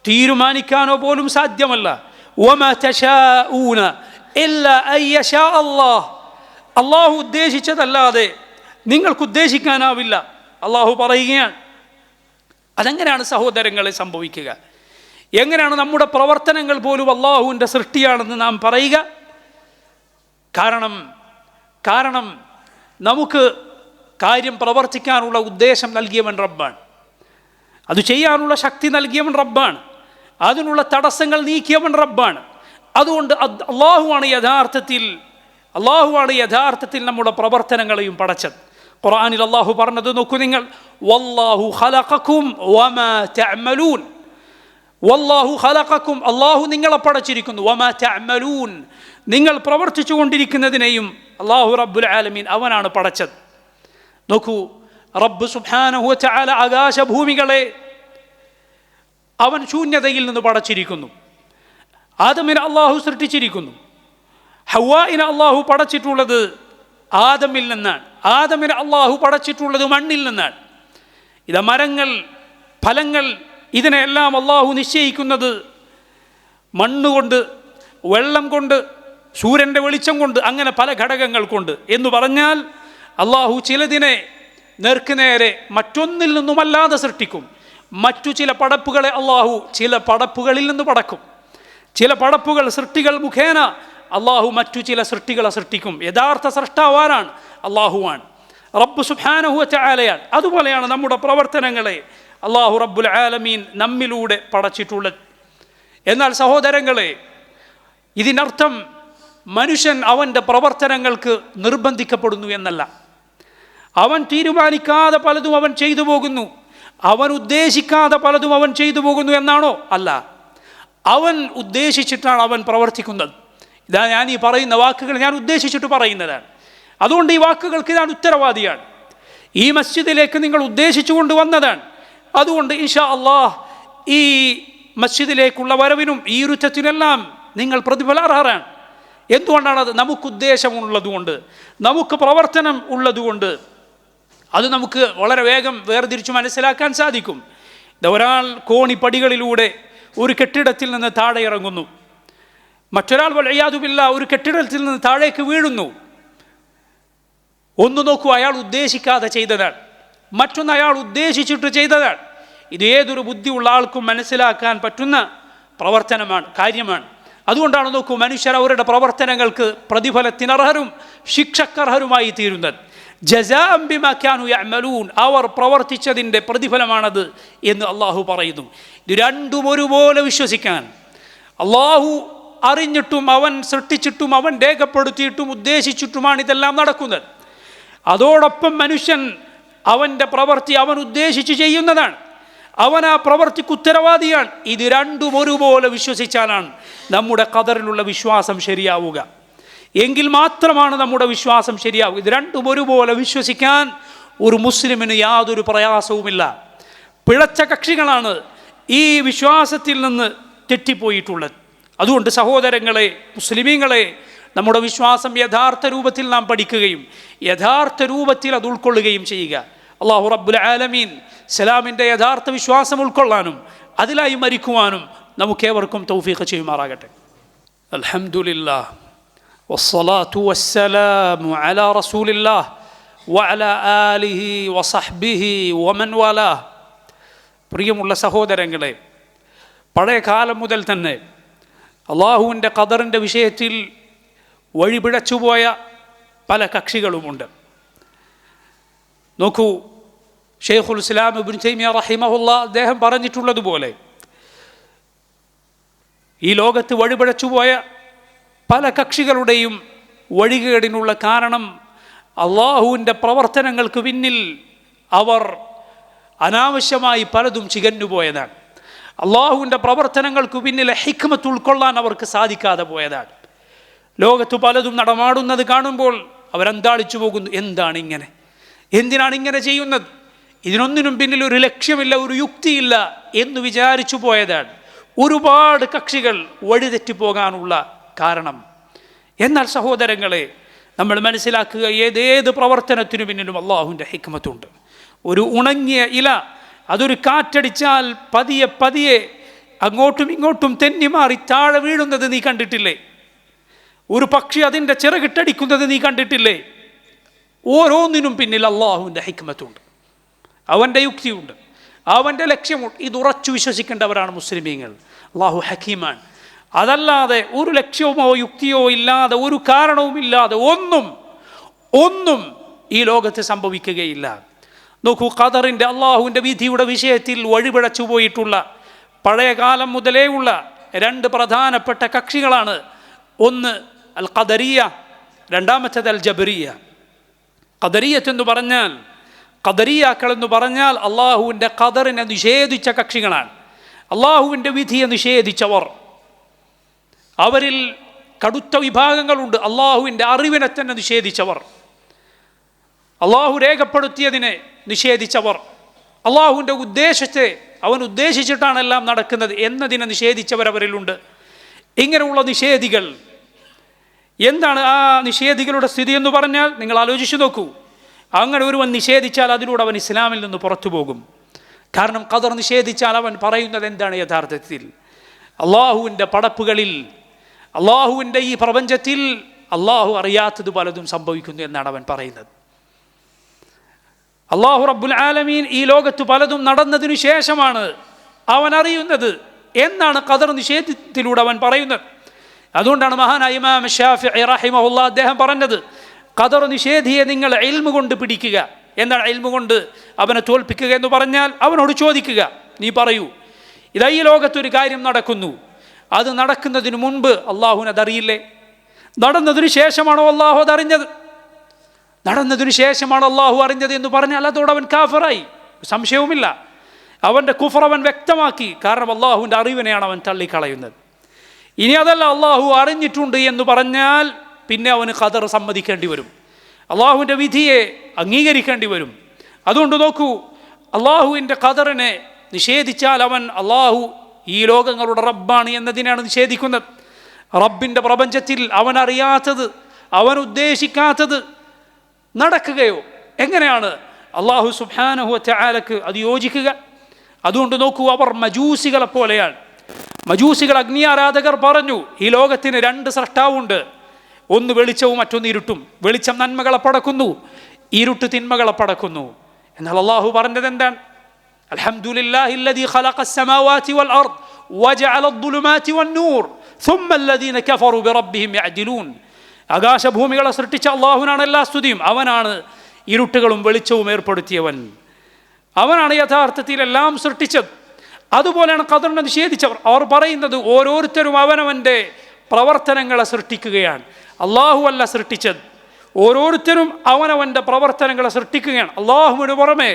തീരുമാനിക്കാനോ പോലും സാധ്യമല്ല. വമാ തശാഊന ഇല്ലാ അൻ യശാ അല്ലാഹ്. അള്ളാഹു ഉദ്ദേശിച്ചതല്ലാതെ നിങ്ങൾക്ക് ഉദ്ദേശിക്കാനാവില്ല. അള്ളാഹു പറയുകയാണ്. അതെങ്ങനെയാണ് സഹോദരങ്ങളെ സംഭവിക്കുക? എങ്ങനെയാണ് നമ്മുടെ പ്രവർത്തനങ്ങൾ പോലും അള്ളാഹുവിൻ്റെ സൃഷ്ടിയാണെന്ന് നാം പറയുക? കാരണം നമുക്ക് കാര്യം പ്രവർത്തിക്കാനുള്ള ഉദ്ദേശം നൽകിയവൻ റബ്ബാണ്, അത് ചെയ്യാനുള്ള ശക്തി നൽകിയവൻ റബ്ബാണ്, അതിനുള്ള തടസ്സങ്ങൾ നീക്കിയവൻ റബ്ബാണ്. അതുകൊണ്ട് അള്ളാഹുവാണ് യഥാർത്ഥത്തിൽ നമ്മുടെ പ്രവർത്തനങ്ങളെയും പടച്ചത്. ഖുർആനിൽ അള്ളാഹു പറഞ്ഞത് നോക്കൂ നിങ്ങൾ, വല്ലാഹു ഖലഖകും വമാ തഅമലൂൻ. വല്ലാഹു ഖലഖകും, അള്ളാഹു നിങ്ങളെ പടച്ചിരിക്കുന്നു, വമാ തഅമലൂൻ, നിങ്ങൾ പ്രവർത്തിച്ചു കൊണ്ടിരിക്കുന്നതിനെയും അള്ളാഹു റബ്ബുൽ ആലമീൻ അവനാണ് പടച്ചത്. നോക്കൂ, റബ്ബ് സുബ്ഹാനഹു വ തആല ആകാശഭൂമികളെ അവൻ ശൂന്യതയിൽ നിന്ന് പടച്ചിരിക്കുന്നു. ആദമിനെ അള്ളാഹു സൃഷ്ടിച്ചിരിക്കുന്നു. ഹവ്വായിനെ അള്ളാഹു പടച്ചിട്ടുള്ളത് ആദമിൽ നിന്നാണ്. ആദമിനെ അള്ളാഹു പടച്ചിട്ടുള്ളത് മണ്ണിൽ നിന്നാണ്. ഇത് മരങ്ങൾ, ഫലങ്ങൾ, ഇതിനെല്ലാം അള്ളാഹു നിശ്ചയിക്കുന്നത് മണ്ണുകൊണ്ട്, വെള്ളം കൊണ്ട്, സൂര്യൻ്റെ വെളിച്ചം കൊണ്ട്, അങ്ങനെ പല ഘടകങ്ങൾ കൊണ്ട് എന്ന് പറഞ്ഞാൽ അള്ളാഹു ചിലതിനെ നേർക്കുനേരെ മറ്റൊന്നിൽ നിന്നുമല്ലാതെ സൃഷ്ടിക്കും. മറ്റു ചില പടപ്പുകളെ അള്ളാഹു ചില പടപ്പുകളിൽ നിന്ന് പടക്കും. ചില പടപ്പുകൾ സൃഷ്ടികൾ മുഖേന അള്ളാഹു മറ്റു ചില സൃഷ്ടികളെ സൃഷ്ടിക്കും. യഥാർത്ഥ സൃഷ്ടാവാനാണ് അള്ളാഹുവാണ്, റബ്ബ് സുബ്ഹാനഹു വ തആലയാണ്. അതുപോലെയാണ് നമ്മുടെ പ്രവർത്തനങ്ങളെ അള്ളാഹു റബ്ബുൽ ആലമീൻ നമ്മിലൂടെ പടച്ചിട്ടുള്ളത്. എന്നാൽ സഹോദരങ്ങളെ, ഇതിനർത്ഥം മനുഷ്യൻ അവൻ്റെ പ്രവർത്തനങ്ങൾക്ക് നിർബന്ധിക്കപ്പെടുന്നു എന്നല്ല. അവൻ തീരുമാനിക്കാതെ പലതും അവൻ ചെയ്തു പോകുന്നു, അവൻ ഉദ്ദേശിക്കാതെ പലതും അവൻ ചെയ്തു പോകുന്നു എന്നാണോ? അല്ല, അവൻ ഉദ്ദേശിച്ചിട്ടാണ് അവൻ പ്രവർത്തിക്കുന്നത്. ഇതാ ഞാൻ ഈ പറയുന്ന വാക്കുകൾ ഞാൻ ഉദ്ദേശിച്ചിട്ട് പറയുന്നതാണ്. അതുകൊണ്ട് ഈ വാക്കുകൾക്ക് ഞാൻ ഉത്തരവാദിയാണ്. ഈ മസ്ജിദിലേക്ക് നിങ്ങൾ ഉദ്ദേശിച്ചു കൊണ്ടുവന്നതാണ്. അതുകൊണ്ട് ഇൻഷാ അല്ലാഹ് ഈ മസ്ജിദിലേക്കുള്ള വരവിനും ഈ ഇരുത്തത്തിനെല്ലാം നിങ്ങൾ പ്രതിഫലാർഹരാണ്. എന്തുകൊണ്ടാണ്? അത് നമുക്ക് ഉദ്ദേശമുള്ളതുകൊണ്ട്, നമുക്ക് പ്രവർത്തനം ഉള്ളതുകൊണ്ട്. അത് നമുക്ക് വളരെ വേഗം വേർതിരിച്ച് മനസ്സിലാക്കാൻ സാധിക്കും. ഒരാൾ കോണിപ്പടികളിലൂടെ ഒരു കെട്ടിടത്തിൽ നിന്ന് താഴെ ഇറങ്ങുന്നു, മറ്റൊരാൾ വൽഇയാദു ബില്ലാഹ് ഒരു കെട്ടിടത്തിൽ നിന്ന് താഴേക്ക് വീഴുന്നു. ഒന്ന് നോക്കൂ, അയാൾ ഉദ്ദേശിക്കാതെ ചെയ്തതാണ്, മറ്റൊന്ന് അയാൾ ഉദ്ദേശിച്ചിട്ട് ചെയ്തതാണ്. ഇത് ഏതൊരു ബുദ്ധിയുള്ള ആൾക്കും മനസ്സിലാക്കാൻ പറ്റുന്ന പ്രവർത്തനമാണ്, കാര്യമാണ്. അതുകൊണ്ടാണ് നോക്കൂ, മനുഷ്യർ അവരുടെ പ്രവർത്തനങ്ങൾക്ക് പ്രതിഫലത്തിനർഹരും ശിക്ഷക്കർഹരുമായി തീരുന്നത്. ജസാഅൻ ബിമാ കാനൂ യഅമലൂൻ, അവർ പ്രവർത്തിച്ചതിൻ്റെ പ്രതിഫലമാണത് എന്ന് അള്ളാഹു പറയുന്നു. ഇത് രണ്ടും ഒരുപോലെ വിശ്വസിക്കാൻ, അള്ളാഹു അറിഞ്ഞിട്ടും അവൻ സൃഷ്ടിച്ചിട്ടും അവൻ രേഖപ്പെടുത്തിയിട്ടും ഉദ്ദേശിച്ചിട്ടുമാണ് ഇതെല്ലാം നടക്കുന്നത്. അതോടൊപ്പം മനുഷ്യൻ അവൻ്റെ പ്രവൃത്തി അവൻ ഉദ്ദേശിച്ച് ചെയ്യുന്നതാണ്, അവൻ ആ പ്രവൃത്തിക്ക് ഉത്തരവാദിയാണ്. ഇത് രണ്ടും ഒരുപോലെ വിശ്വസിച്ചാലാണ് നമ്മുടെ ഖദറിലുള്ള വിശ്വാസം ശരിയാവുക. എങ്കിൽ മാത്രമാണ് നമ്മുടെ വിശ്വാസം ശരിയാവുക. ഇത് രണ്ടും ഒരുപോലെ വിശ്വസിക്കാൻ ഒരു മുസ്ലിമിന് യാതൊരു പ്രയാസവുമില്ല. പിഴച്ച കക്ഷികളാണ് ഈ വിശ്വാസത്തിൽ നിന്ന് തെറ്റിപ്പോയിട്ടുള്ളത്. അതുകൊണ്ട് സഹോദരങ്ങളെ, മുസ്ലിമീങ്ങളെ, നമ്മുടെ വിശ്വാസം യഥാർത്ഥ രൂപത്തിൽ നാം പഠിക്കുകയും യഥാർത്ഥ രൂപത്തിൽ അത് ഉൾക്കൊള്ളുകയും ചെയ്യുക. അല്ലാഹു റബ്ബുൽ ആലമീൻ സലാമിൻ്റെ യഥാർത്ഥ വിശ്വാസം ഉൾക്കൊള്ളാനും അതിലായി മരിക്കുവാനും നമുക്കേവർക്കും തൗഫീഖ് ചെയ്യുമാറാകട്ടെ. അൽഹംദുലില്ലാഹ് വസ്സലാത്തു വസ്സലാമു അലാ റസൂലില്ലാഹ് വഅലാ ആലിഹി വസഹ്ബിഹി വമൻ വാലാഹ്. പ്രിയമുള്ള സഹോദരങ്ങളെ, പഴയ കാലം മുതൽ തന്നെ അള്ളാഹുവിൻ്റെ ഖദറിൻ്റെ വിഷയത്തിൽ വഴിപിഴച്ചുപോയ പല കക്ഷികളുമുണ്ട്. നോക്കൂ, ഷെയ്ഖുൽ ഇസ്ലാം ഇബ്നു തൈമിയ്യ റഹിമഹുല്ലാ അദ്ദേഹം പറഞ്ഞിട്ടുള്ളതുപോലെ ഈ ലോകത്ത് വഴിപിഴച്ചുപോയ പല കക്ഷികളുടെയും വഴികേടിനുള്ള കാരണം അള്ളാഹുവിൻ്റെ പ്രവർത്തനങ്ങൾക്ക് പിന്നിൽ അവർ അനാവശ്യമായി പലതും ചികഞ്ഞുപോയതാണ്. അള്ളാഹുവിൻ്റെ പ്രവർത്തനങ്ങൾക്ക് പിന്നിലെ ഹിക്മത്ത് ഉൾക്കൊള്ളാൻ അവർക്ക് സാധിക്കാതെ പോയതാണ്. ലോകത്ത് പലതും നടമാടുന്നത് കാണുമ്പോൾ അവരന്താളിച്ചു പോകുന്നു. എന്താണ് ഇങ്ങനെ? എന്തിനാണ് ഇങ്ങനെ ചെയ്യുന്നത്? ഇതിനൊന്നിനും പിന്നിൽ ഒരു ലക്ഷ്യമില്ല, ഒരു യുക്തിയില്ല എന്ന് വിചാരിച്ചു പോയതാണ് ഒരുപാട് കക്ഷികൾ വഴിതെറ്റിപ്പോകാനുള്ള കാരണം. എന്നാൽ സഹോദരങ്ങളെ, നമ്മൾ മനസ്സിലാക്കുക, ഏതേത് പ്രവർത്തനത്തിനു പിന്നിലും അള്ളാഹുവിൻ്റെ ഹിക്മത്തുണ്ട്. ഒരു ഉണങ്ങിയ ഇല അതൊരു കാറ്റടിച്ചാൽ പതിയെ പതിയെ അങ്ങോട്ടും ഇങ്ങോട്ടും തെന്നിമാറി താഴെ വീഴുന്നത് നീ കണ്ടിട്ടില്ലേ? ഒരു പക്ഷി അതിൻ്റെ ചിറകിട്ടടിക്കുന്നത് നീ കണ്ടിട്ടില്ലേ? ഓരോന്നിനും പിന്നിൽ അള്ളാഹുവിൻ്റെ ഹിക്മത്തുണ്ട്, അവൻ്റെ യുക്തിയുണ്ട്, അവൻ്റെ ലക്ഷ്യമുണ്ട്. ഇതുറച്ചു വിശ്വസിക്കേണ്ടവരാണ് മുസ്ലിമീങ്ങൾ. അള്ളാഹു ഹക്കീമാണ്. അതല്ലാതെ ഒരു ലക്ഷ്യമോ യുക്തിയോ ഇല്ലാതെ, ഒരു കാരണവുമില്ലാതെ ഒന്നും ഈ ലോകത്ത് സംഭവിക്കുകയില്ല. നോക്കൂ, ഖദറിൻ്റെ അള്ളാഹുവിൻ്റെ വിധിയുടെ വിഷയത്തിൽ വഴിപിഴച്ചു പോയിട്ടുള്ള പഴയ കാലം മുതലേ ഉള്ള രണ്ട് പ്രധാനപ്പെട്ട കക്ഷികളാണ്. ഒന്ന് അൽ ഖദരിയ, രണ്ടാമത്തേത് അൽ ജബരിയ. ഖദരിയത്ത് എന്ന് പറഞ്ഞാൽ, ഖദരിയാക്കൾ എന്ന് പറഞ്ഞാൽ അള്ളാഹുവിൻ്റെ ഖദറിനെ നിഷേധിച്ച കക്ഷികളാണ്. അള്ളാഹുവിൻ്റെ വിധിയെ നിഷേധിച്ചവർ. അവരിൽ കടുത്ത വിഭാഗങ്ങളുണ്ട്. അള്ളാഹുവിൻ്റെ അറിവിനെ തന്നെ നിഷേധിച്ചവർ, അള്ളാഹു രേഖപ്പെടുത്തിയതിനെ നിഷേധിച്ചവർ, അള്ളാഹുവിൻ്റെ ഉദ്ദേശത്തെ അവൻ ഉദ്ദേശിച്ചിട്ടാണ് എല്ലാം നടക്കുന്നത് എന്നതിനെ നിഷേധിച്ചവരവരിലുണ്ട്. ഇങ്ങനെയുള്ള നിഷേധികൾ, എന്താണ് ആ നിഷേധികളുടെ സ്ഥിതി എന്ന് പറഞ്ഞാൽ നിങ്ങൾ ആലോചിച്ചു നോക്കൂ. അങ്ങനെ ഒരുവൻ നിഷേധിച്ചാൽ അതിലൂടെ അവൻ ഇസ്ലാമിൽ നിന്ന് പുറത്തു പോകും. കാരണം ഖദർ നിഷേധിച്ചാൽ അവൻ പറയുന്നത് എന്താണ്? യഥാർത്ഥത്തിൽ അള്ളാഹുവിൻ്റെ പടപ്പുകളിൽ, അള്ളാഹുവിൻ്റെ ഈ പ്രപഞ്ചത്തിൽ അള്ളാഹു അറിയാത്തത് പലതും സംഭവിക്കുന്നു എന്നാണ് അവൻ പറയുന്നത്. അള്ളാഹു റബ്ബുൽ ആലമീൻ ഈ ലോകത്ത് പലതും നടന്നതിനു ശേഷമാണ് അവൻ അറിയുന്നത് എന്നാണ് ഖദർ നിഷേധത്തിലൂടെ അവൻ പറയുന്നത്. അതുകൊണ്ടാണ് മഹാനായ ഇമാം ശാഫിഈ റഹിമഹുല്ലാ അദ്ദേഹം പറഞ്ഞത്, ഖദർ നിഷേധിയെ നിങ്ങൾ ഇൽമു കൊണ്ട് പിടിക്കുക. എന്താണ് ഇൽമു കൊണ്ട് അവനെ തോൽപ്പിക്കുക എന്ന് പറഞ്ഞാൽ? അവനോട് ചോദിക്കുക, നീ പറയൂ, ഇതാ ഈ ലോകത്തൊരു കാര്യം നടക്കുന്നു, അത് നടക്കുന്നതിന് മുൻപ് അള്ളാഹുവിന് അതറിയില്ലേ? നടന്നതിന് ശേഷമാണോ അള്ളാഹു അതറിഞ്ഞത്? നടന്നതിന് ശേഷമാണ് അള്ളാഹു അറിഞ്ഞത് എന്ന് പറഞ്ഞാൽ അതോടെ അവൻ കാഫിറായി, സംശയവുമില്ല. അവൻ്റെ കുഫർ അവൻ വ്യക്തമാക്കി. കാരണം അള്ളാഹുവിൻ്റെ അറിവിനെയാണ് അവൻ തള്ളിക്കളയുന്നത്. ഇനി അതല്ല, അള്ളാഹു അറിഞ്ഞിട്ടുണ്ട് എന്ന് പറഞ്ഞാൽ പിന്നെ അവന് ഖദർ സമ്മതിക്കേണ്ടി വരും, അള്ളാഹുവിൻ്റെ വിധിയെ അംഗീകരിക്കേണ്ടി വരും. അതുകൊണ്ട് നോക്കൂ, അള്ളാഹുവിൻ്റെ ഖദറിനെ നിഷേധിച്ചാൽ അവൻ അള്ളാഹു ഈ ലോകങ്ങളുടെ റബ്ബാണ് എന്നതിനാണ് നിഷേധിക്കുന്നത്. റബ്ബിൻ്റെ പ്രപഞ്ചത്തിൽ അവൻ അറിയാത്തത്, അവൻ ഉദ്ദേശിക്കാത്തത് നടക്കുകയോ എങ്ങനെയാണ് അള്ളാഹു സുബ്ഹാനഹു വ തആലക്ക് അത് യോജിക്കുക? അതുകൊണ്ട് നോക്കൂ, അവർ മജൂസികളെ പോലെയാണ്. മജൂസികൾ, അഗ്നി ആരാധകർ പറഞ്ഞു, ഈ ലോകത്തിന് രണ്ട് സൃഷ്ടാവുണ്ട്, ഒന്ന് വെളിച്ചവും മറ്റൊന്ന് ഇരുട്ടും. വെളിച്ചം നന്മകളെ പടക്കുന്നു, ഇരുട്ട് തിന്മകളെ പടക്കുന്നു. എന്നാൽ അള്ളാഹു പറഞ്ഞത് എന്താണ്? അൽഹംദുലില്ലാഹില്ലദീ ഖലഖസ് സമാവാതി വൽ അർദ് വജഅലദ് ദുലുമാതി വന്നൂർ സുമ്മ അല്ലദീന കഫറു ബിറബ്ബിഹിം യഅദിലൂൻ. ആകാശഭൂമികളെ സൃഷ്ടിച്ച അള്ളാഹുവിനാണ് എല്ലാ സ്തുതിയും. അവനാണ് ഇരുട്ടുകളും വെളിച്ചവും ഏർപ്പെടുത്തിയവൻ. അവനാണ് യഥാർത്ഥത്തിൽ എല്ലാം സൃഷ്ടിച്ചത്. അതുപോലെയാണ് ഖദറിനെ നിഷേധിച്ചവർ. അവർ പറയുന്നത് ഓരോരുത്തരും അവനവൻ്റെ പ്രവർത്തനങ്ങളെ സൃഷ്ടിക്കുകയാണ്, അള്ളാഹു അല്ല സൃഷ്ടിച്ചത്. ഓരോരുത്തരും അവനവൻ്റെ പ്രവർത്തനങ്ങളെ സൃഷ്ടിക്കുകയാണ്, അള്ളാഹുവിന് പുറമെ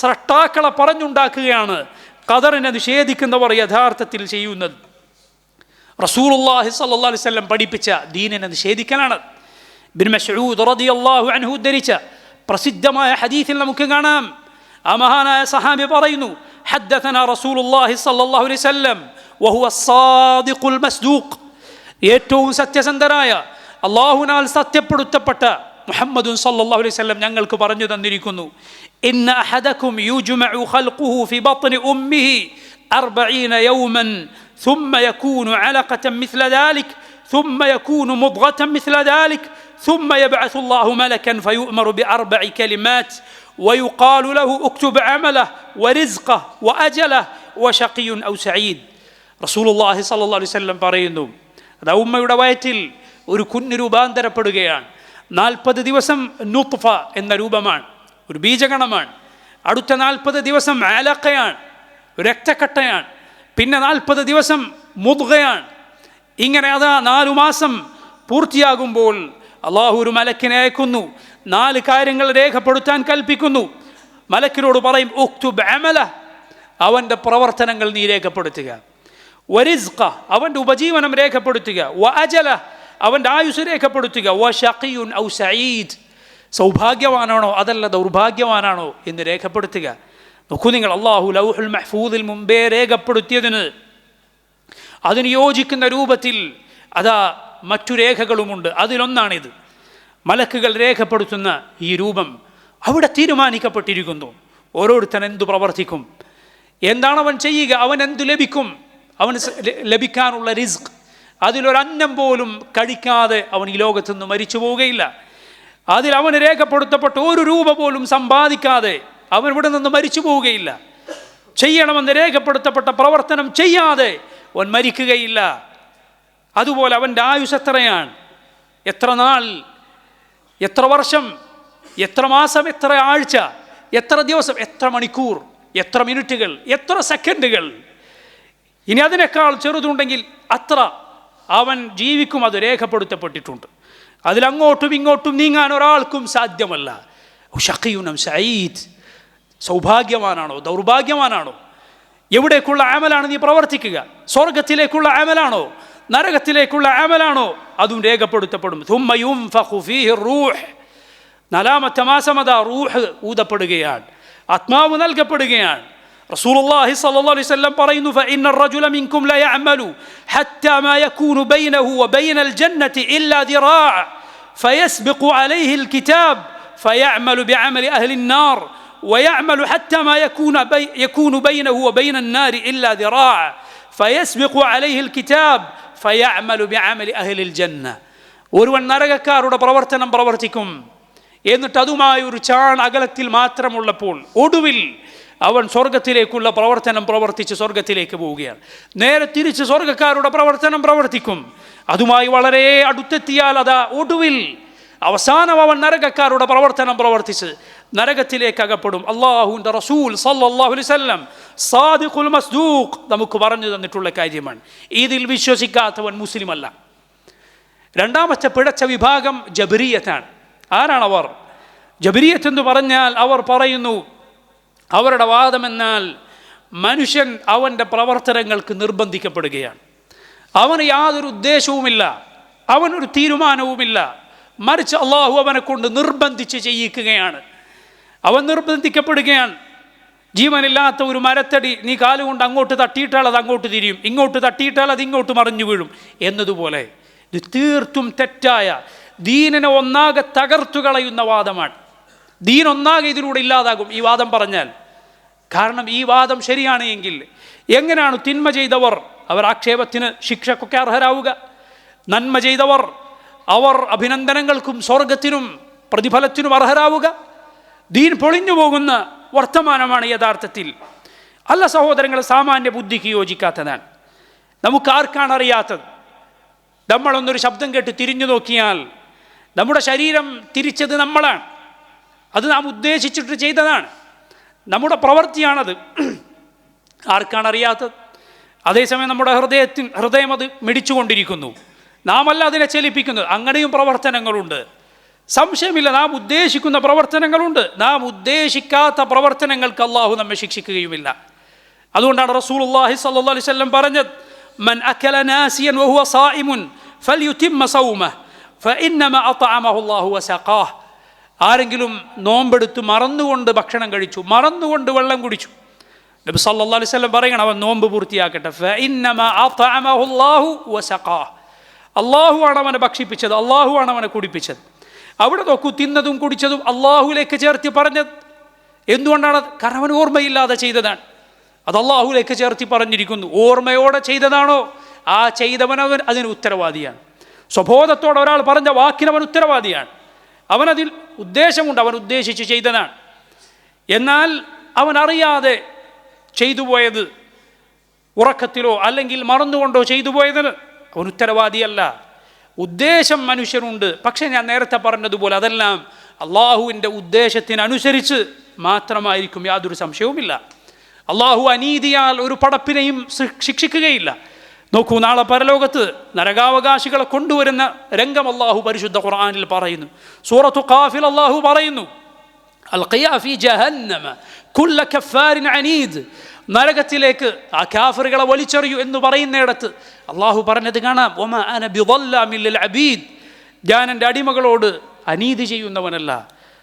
സൃഷ്ടാക്കളെ പറഞ്ഞുണ്ടാക്കുകയാണ് ഖദറിനെ നിഷേധിക്കുന്നവർ യഥാർത്ഥത്തിൽ ചെയ്യുന്നത്. റസൂലുള്ളാഹി സ്വല്ലല്ലാഹു അലൈഹി വസല്ലം പഠിപ്പിച്ച ദീനിനെ നിഷേധിക്കലാണ്. ഇബ്നു മസ്ഊദ് റളിയല്ലാഹു അൻഹു ഉദ്ധരിച്ച പ്രസിദ്ധമായ ഹദീസിൽ നമുക്ക് കാണാം, ആ മഹാനായ സഹാബി പറയുന്നു, ഹദ്ദസനാ റസൂലുള്ളാഹി സ്വല്ലല്ലാഹു അലൈഹി വസല്ലം വഹുവ സ്സാദിഖുൽ മസ്ദൂഖ്. ഏറ്റവും സത്യസന്ധനായ, അള്ളാഹുവിനാൽ സത്യപ്പെടുത്തപ്പെട്ട മുഹമ്മദുൻ സല്ലല്ലാഹു അലൈഹി വസല്ലം ഞങ്ങൾക്ക് പറഞ്ഞു തന്നിരിക്കുന്നു, ഇന്ന അഹദകും യുജ്മഉ ഖൽഖുഹു ഫി ബത്നി ഉമ്മിഹി 40 യൗമൻ ثم يكون علقة مثل ذلك ثم يكون مضغة مثل ذلك ثم يبعث الله ملكا فيؤمر بأربع كلمات ويقال له اكتب عمله ورزقه وأجله وشقي أو سعيد. റസൂലുള്ളാഹി സ്വല്ലല്ലാഹു അലൈഹി വസല്ലം പറയുന്നു, അത് ഉമ്മയുടെ വയറ്റിൽ ഒരു കുഞ്ഞ് രൂപാന്തരപ്പെടുകയാണ്. 40 ദിവസം നുത്ഫ എന്ന രൂപമാണ്, ഒരു ബീജഗണമാണ്. അടുത്ത 40 ദിവസം അലഖയാണ്, രക്തക്കട്ടയാണ്. പിന്നെ 40 ദിവസം മുദ്ഗയാണ്. ഇങ്ങനെ അതാ 4 മാസം പൂർത്തിയാകുമ്പോൾ അള്ളാഹു ഒരു മലക്കിനെ അയക്കുന്നു. 4 കാര്യങ്ങൾ രേഖപ്പെടുത്താൻ കൽപ്പിക്കുന്നു. മലക്കിനോട് പറയും ഉക്തുബ് അമല, അവൻ്റെ പ്രവർത്തനങ്ങൾ നീ രേഖപ്പെടുത്തുക. വരിസ്ഖ, അവൻ്റെ ഉപജീവനം രേഖപ്പെടുത്തുക. വ അജല, അവൻ്റെ ആയുസ് രേഖപ്പെടുത്തുക. വ ഷഖിയുൻ ഔ സഈദ്, സൗഭാഗ്യവാനാണോ അതല്ല ദൗർഭാഗ്യവാനാണോ എന്ന് രേഖപ്പെടുത്തുക. നോക്കൂ നിങ്ങൾ, അള്ളാഹു ലൗഹുൽ മഹ്ഫൂദിൽ മുമ്പേ രേഖപ്പെടുത്തിയതിന് അതിന് യോജിക്കുന്ന രൂപത്തിൽ അതാ മറ്റു രേഖകളുമുണ്ട്. അതിലൊന്നാണിത്. മലക്കുകൾ രേഖപ്പെടുത്തുന്ന ഈ രൂപം അവിടെ തീരുമാനിക്കപ്പെട്ടിരിക്കുന്നു. ഓരോരുത്തൻ എന്തു പ്രവർത്തിക്കും, എന്താണ് അവൻ ചെയ്യുക, അവൻ എന്തു ലഭിക്കും, അവന് ലഭിക്കാനുള്ള റിസ്ക്, അതിലൊരന്നം പോലും കഴിക്കാതെ അവൻ ഈ ലോകത്തു നിന്ന് മരിച്ചു പോവുകയില്ല. അതിൽ അവന് രേഖപ്പെടുത്തപ്പെട്ട ഒരു രൂപ പോലും സമ്പാദിക്കാതെ അവൻ ഇവിടെ നിന്ന് മരിച്ചു പോവുകയില്ല. ചെയ്യണമെന്ന് രേഖപ്പെടുത്തപ്പെട്ട പ്രവർത്തനം ചെയ്യാതെ അവൻ മരിക്കുകയില്ല. അതുപോലെ അവൻ്റെ ആയുസ് എത്രയാണ്, എത്ര നാൾ, എത്ര വർഷം, എത്ര മാസം, എത്ര ആഴ്ച, എത്ര ദിവസം, എത്ര മണിക്കൂർ, എത്ര മിനിറ്റുകൾ, എത്ര സെക്കൻഡുകൾ, ഇനി അതിനേക്കാൾ ചെറുതുണ്ടെങ്കിൽ അത്ര അവൻ ജീവിക്കും. അത് രേഖപ്പെടുത്തപ്പെട്ടിട്ടുണ്ട്. അതിലങ്ങോട്ടും ഇങ്ങോട്ടും നീങ്ങാൻ ഒരാൾക്കും സാധ്യമല്ല. ഷഖിയുൻ സഈദ്, സൗഭാഗ്യവാനാണോ ദൗർഭാഗ്യവാനാണോ, എവിടേക്കുള്ള അമലാണ് നീ പ്രവർത്തിക്കുക, സ്വർഗത്തിലേക്കുള്ള അമലാണോ നരകത്തിലേക്കുള്ള അമലാണോ, അതും രേഖപ്പെടുത്തപ്പെടും. ثم ينفخ فيه الروح, 4ാമത്തെ മാസം അതാ റൂഹ് ഊതപ്പെടുകയാണ്, ആത്മാവ് നൽകപ്പെടുകയാണ്. റസൂലുള്ളാഹി സ്വല്ലല്ലാഹു അലൈഹി വസല്ലം പറയുന്നു, فإن الرجل منكم لا يعمل حتى ما يكون بينه وبين الجنة إلا ذراع فيسبق عليه الكتاب فيعمل بعمل أهل النار ويعمل حتى ما يكون بينه وبين النار إلا ذراع فيسبق عليه الكتاب فيعمل بعمل أهل الجنة. ഒരുവൻ നരകക്കാരുടെ പ്രവർത്തനം പ്രവർത്തിക്കും, എന്നിട്ട് അതുമായി ഒരു ചാൺ അകലത്തിൽ മാത്രമുള്ളപ്പോൾ ഒടുവിൽ അവൻ സ്വർഗത്തിലേക്കുള്ള പ്രവർത്തനം പ്രവർത്തിച്ച് സ്വർഗത്തിലേക്ക് പോവുകയാണ്. നേരെ തിരിച്ച് സ്വർഗക്കാരുടെ പ്രവർത്തനം പ്രവർത്തിക്കും, അതുമായി വളരെ അടുത്തെത്തിയാൽ അതാ ഒടുവിൽ അവസാനം അവൻ നരകക്കാരുടെ പ്രവർത്തനം പ്രവർത്തിച്ച് നരകത്തിലേക്ക് അകപ്പെടും. അള്ളാഹുവിൻ്റെ റസൂൽ സല്ലല്ലാഹു അലൈഹി വസല്ലം സാദിഖുൽ മസ്ദൂഖ് നമുക്ക് പറഞ്ഞു തന്നിട്ടുള്ള കാര്യമാണ്. ഇതിൽ വിശ്വസിക്കാത്തവൻ മുസ്ലിം അല്ല. 2ാമത്തെ പിഴച്ച വിഭാഗം ജബരിയത്താണ്. ആരാണവർ? ജബരിയത്ത് എന്ന് പറഞ്ഞാൽ അവർ പറയുന്നു, അവരുടെ വാദമെന്നാൽ മനുഷ്യൻ അവൻ്റെ പ്രവർത്തനങ്ങൾക്ക് നിർബന്ധിക്കപ്പെടുകയാണ്. അവന് യാതൊരു ഉദ്ദേശവുമില്ല, അവനൊരു തീരുമാനവുമില്ല, മറിച്ച് അള്ളാഹു അവനെ കൊണ്ട് നിർബന്ധിച്ച് ചെയ്യിക്കുകയാണ്. അവൻ നിർബന്ധിക്കപ്പെടുകയാണ്. ജീവനില്ലാത്ത ഒരു മരത്തടി നീ കാലുകൊണ്ട് അങ്ങോട്ട് തട്ടിയിട്ടാൽ അത് അങ്ങോട്ട് തിരിയും, ഇങ്ങോട്ട് തട്ടിയിട്ടാൽ അത് ഇങ്ങോട്ട് മറിഞ്ഞു വീഴും എന്നതുപോലെ ഇത് തീർത്തും തെറ്റായ, ദീനിനെ ഒന്നാകെ തകർത്തു കളയുന്ന വാദമാണ്. ദീൻ ഒന്നാകെ ഇതിലൂടെ ഇല്ലാതാകും ഈ വാദം പറഞ്ഞാൽ. കാരണം ഈ വാദം ശരിയാണ് എങ്കിൽ എങ്ങനെയാണ് തിന്മ ചെയ്തവർ അവർ ആക്ഷേപത്തിന് ശിക്ഷക്കൊക്കെ അർഹരാവുക? നന്മ ചെയ്തവർ അവർ അഭിനന്ദനങ്ങൾക്കും സ്വർഗത്തിനും പ്രതിഫലത്തിനും അർഹരാവുക? ദീൻ പൊളിഞ്ഞു പോകുന്ന വർത്തമാനമാണ് യഥാർത്ഥത്തിൽ. അല്ല സഹോദരങ്ങൾ, സാമാന്യ ബുദ്ധിക്ക് യോജിക്കാത്തതാണ്. നമുക്കാർക്കാണ് അറിയാത്തത്? നമ്മളൊന്നൊരു ശബ്ദം കേട്ട് തിരിഞ്ഞു നോക്കിയാൽ നമ്മുടെ ശരീരം തിരിച്ചത് നമ്മളാണ്. അത് നാം ഉദ്ദേശിച്ചിട്ട് ചെയ്തതാണ്, നമ്മുടെ പ്രവൃത്തിയാണത്. ആർക്കാണ് അറിയാത്തത്? അതേസമയം നമ്മുടെ ഹൃദയം അത് മിടിച്ചുകൊണ്ടിരിക്കുന്നു, നാമല്ല അതിനെ ചലിപ്പിക്കുന്നത്. അങ്ങനെയും പ്രവർത്തനങ്ങളുണ്ട്, സംശയമില്ല. നാം ഉദ്ദേശിക്കുന്ന പ്രവർത്തനങ്ങളുണ്ട്, നാം ഉദ്ദേശിക്കാത്ത പ്രവർത്തനങ്ങൾക്ക് അള്ളാഹു നമ്മെ ശിക്ഷിക്കുകയുമില്ല. അതുകൊണ്ടാണ് റസൂലുള്ളാഹി സ്വല്ലല്ലാഹു അലൈഹി വസല്ലം പറഞ്ഞത്, മൻ അകല നാസിയൻ വഹുവ സായിമുൻ ഫൽയുതിമ്മ സൗമഹു ഫഇന്നമാ അത്അമഹു അല്ലാഹു വസഖാഹ്. ആരെങ്കിലും നോമ്പെടുത്ത് മറന്നുകൊണ്ട് ഭക്ഷണം കഴിച്ചു, മറന്നുകൊണ്ട് വെള്ളം കുടിച്ചു, നബി സല്ലല്ലാഹു അലൈഹി വസല്ലം പറയണം അവൻ നോമ്പ് പൂർത്തിയാക്കട്ടെ. ഫഇന്നമാ അത്അമഹു അല്ലാഹു വസഖാഹ്. അള്ളാഹുവാണ് അവനെ ഭക്ഷിപ്പിച്ചത്, അള്ളാഹുവാണ് അവനെ കുടിപ്പിച്ചത്. അവിടെ നോക്കൂ, തിന്നതും കുടിച്ചതും അള്ളാഹുലേക്ക് ചേർത്തി പറഞ്ഞത്. എന്തുകൊണ്ടാണ്? കാരണം അവൻ ഓർമ്മയില്ലാതെ ചെയ്തതാണ്. അത് അള്ളാഹുലേക്ക് ചേർത്തി പറഞ്ഞിരിക്കുന്നു. ഓർമ്മയോടെ ചെയ്തതാണോ ആ ചെയ്തവനവൻ അതിന് ഉത്തരവാദിയാണ്. സ്വബോധത്തോടെ ഒരാൾ പറഞ്ഞ വാക്കിന് അവൻ ഉത്തരവാദിയാണ്. അവനതിൽ ഉദ്ദേശമുണ്ട്, അവൻ ഉദ്ദേശിച്ച് ചെയ്തതാണ്. എന്നാൽ അവൻ അറിയാതെ ചെയ്തു പോയത്, ഉറക്കത്തിലോ അല്ലെങ്കിൽ മറന്നുകൊണ്ടോ ചെയ്തു പോയതിന് അവൻ ഉത്തരവാദിയല്ല. ഉദ്ദേശം മനുഷ്യനുണ്ട്, പക്ഷേ ഞാൻ നേരത്തെ പറഞ്ഞതുപോലെ അതെല്ലാം അള്ളാഹുവിൻ്റെ ഉദ്ദേശത്തിനനുസരിച്ച് മാത്രമായിരിക്കും, യാതൊരു സംശയവുമില്ല. അള്ളാഹു അനീതിയാൽ ഒരു പടപ്പിനെയും ശിക്ഷിക്കുകയില്ല. നോക്കൂ, നാളെ പരലോകത്ത് നരകാവകാശികളെ കൊണ്ടുവരുന്ന രംഗം അള്ളാഹു പരിശുദ്ധ ഖുർആനിൽ പറയുന്നു. സൂറത്തു ഖാഫിൽ അള്ളാഹു പറയുന്നു, അൽഖിയാ ഫീ ജഹന്നമ കുല്ല കഫാരിൻ അനീദ്, നരകത്തിലേക്ക് ആ കാഫിറുകളെ വലിച്ചെറിയൂ എന്ന് പറയുന്നിടത്ത് അള്ളാഹു പറഞ്ഞത് കാണാം, വമാ അന ബിളല്ലാമിൽ ലിൽ അബീദ്, ഞാൻ എൻ്റെ അടിമകളോട് അനീതി ചെയ്യുന്നവനല്ല.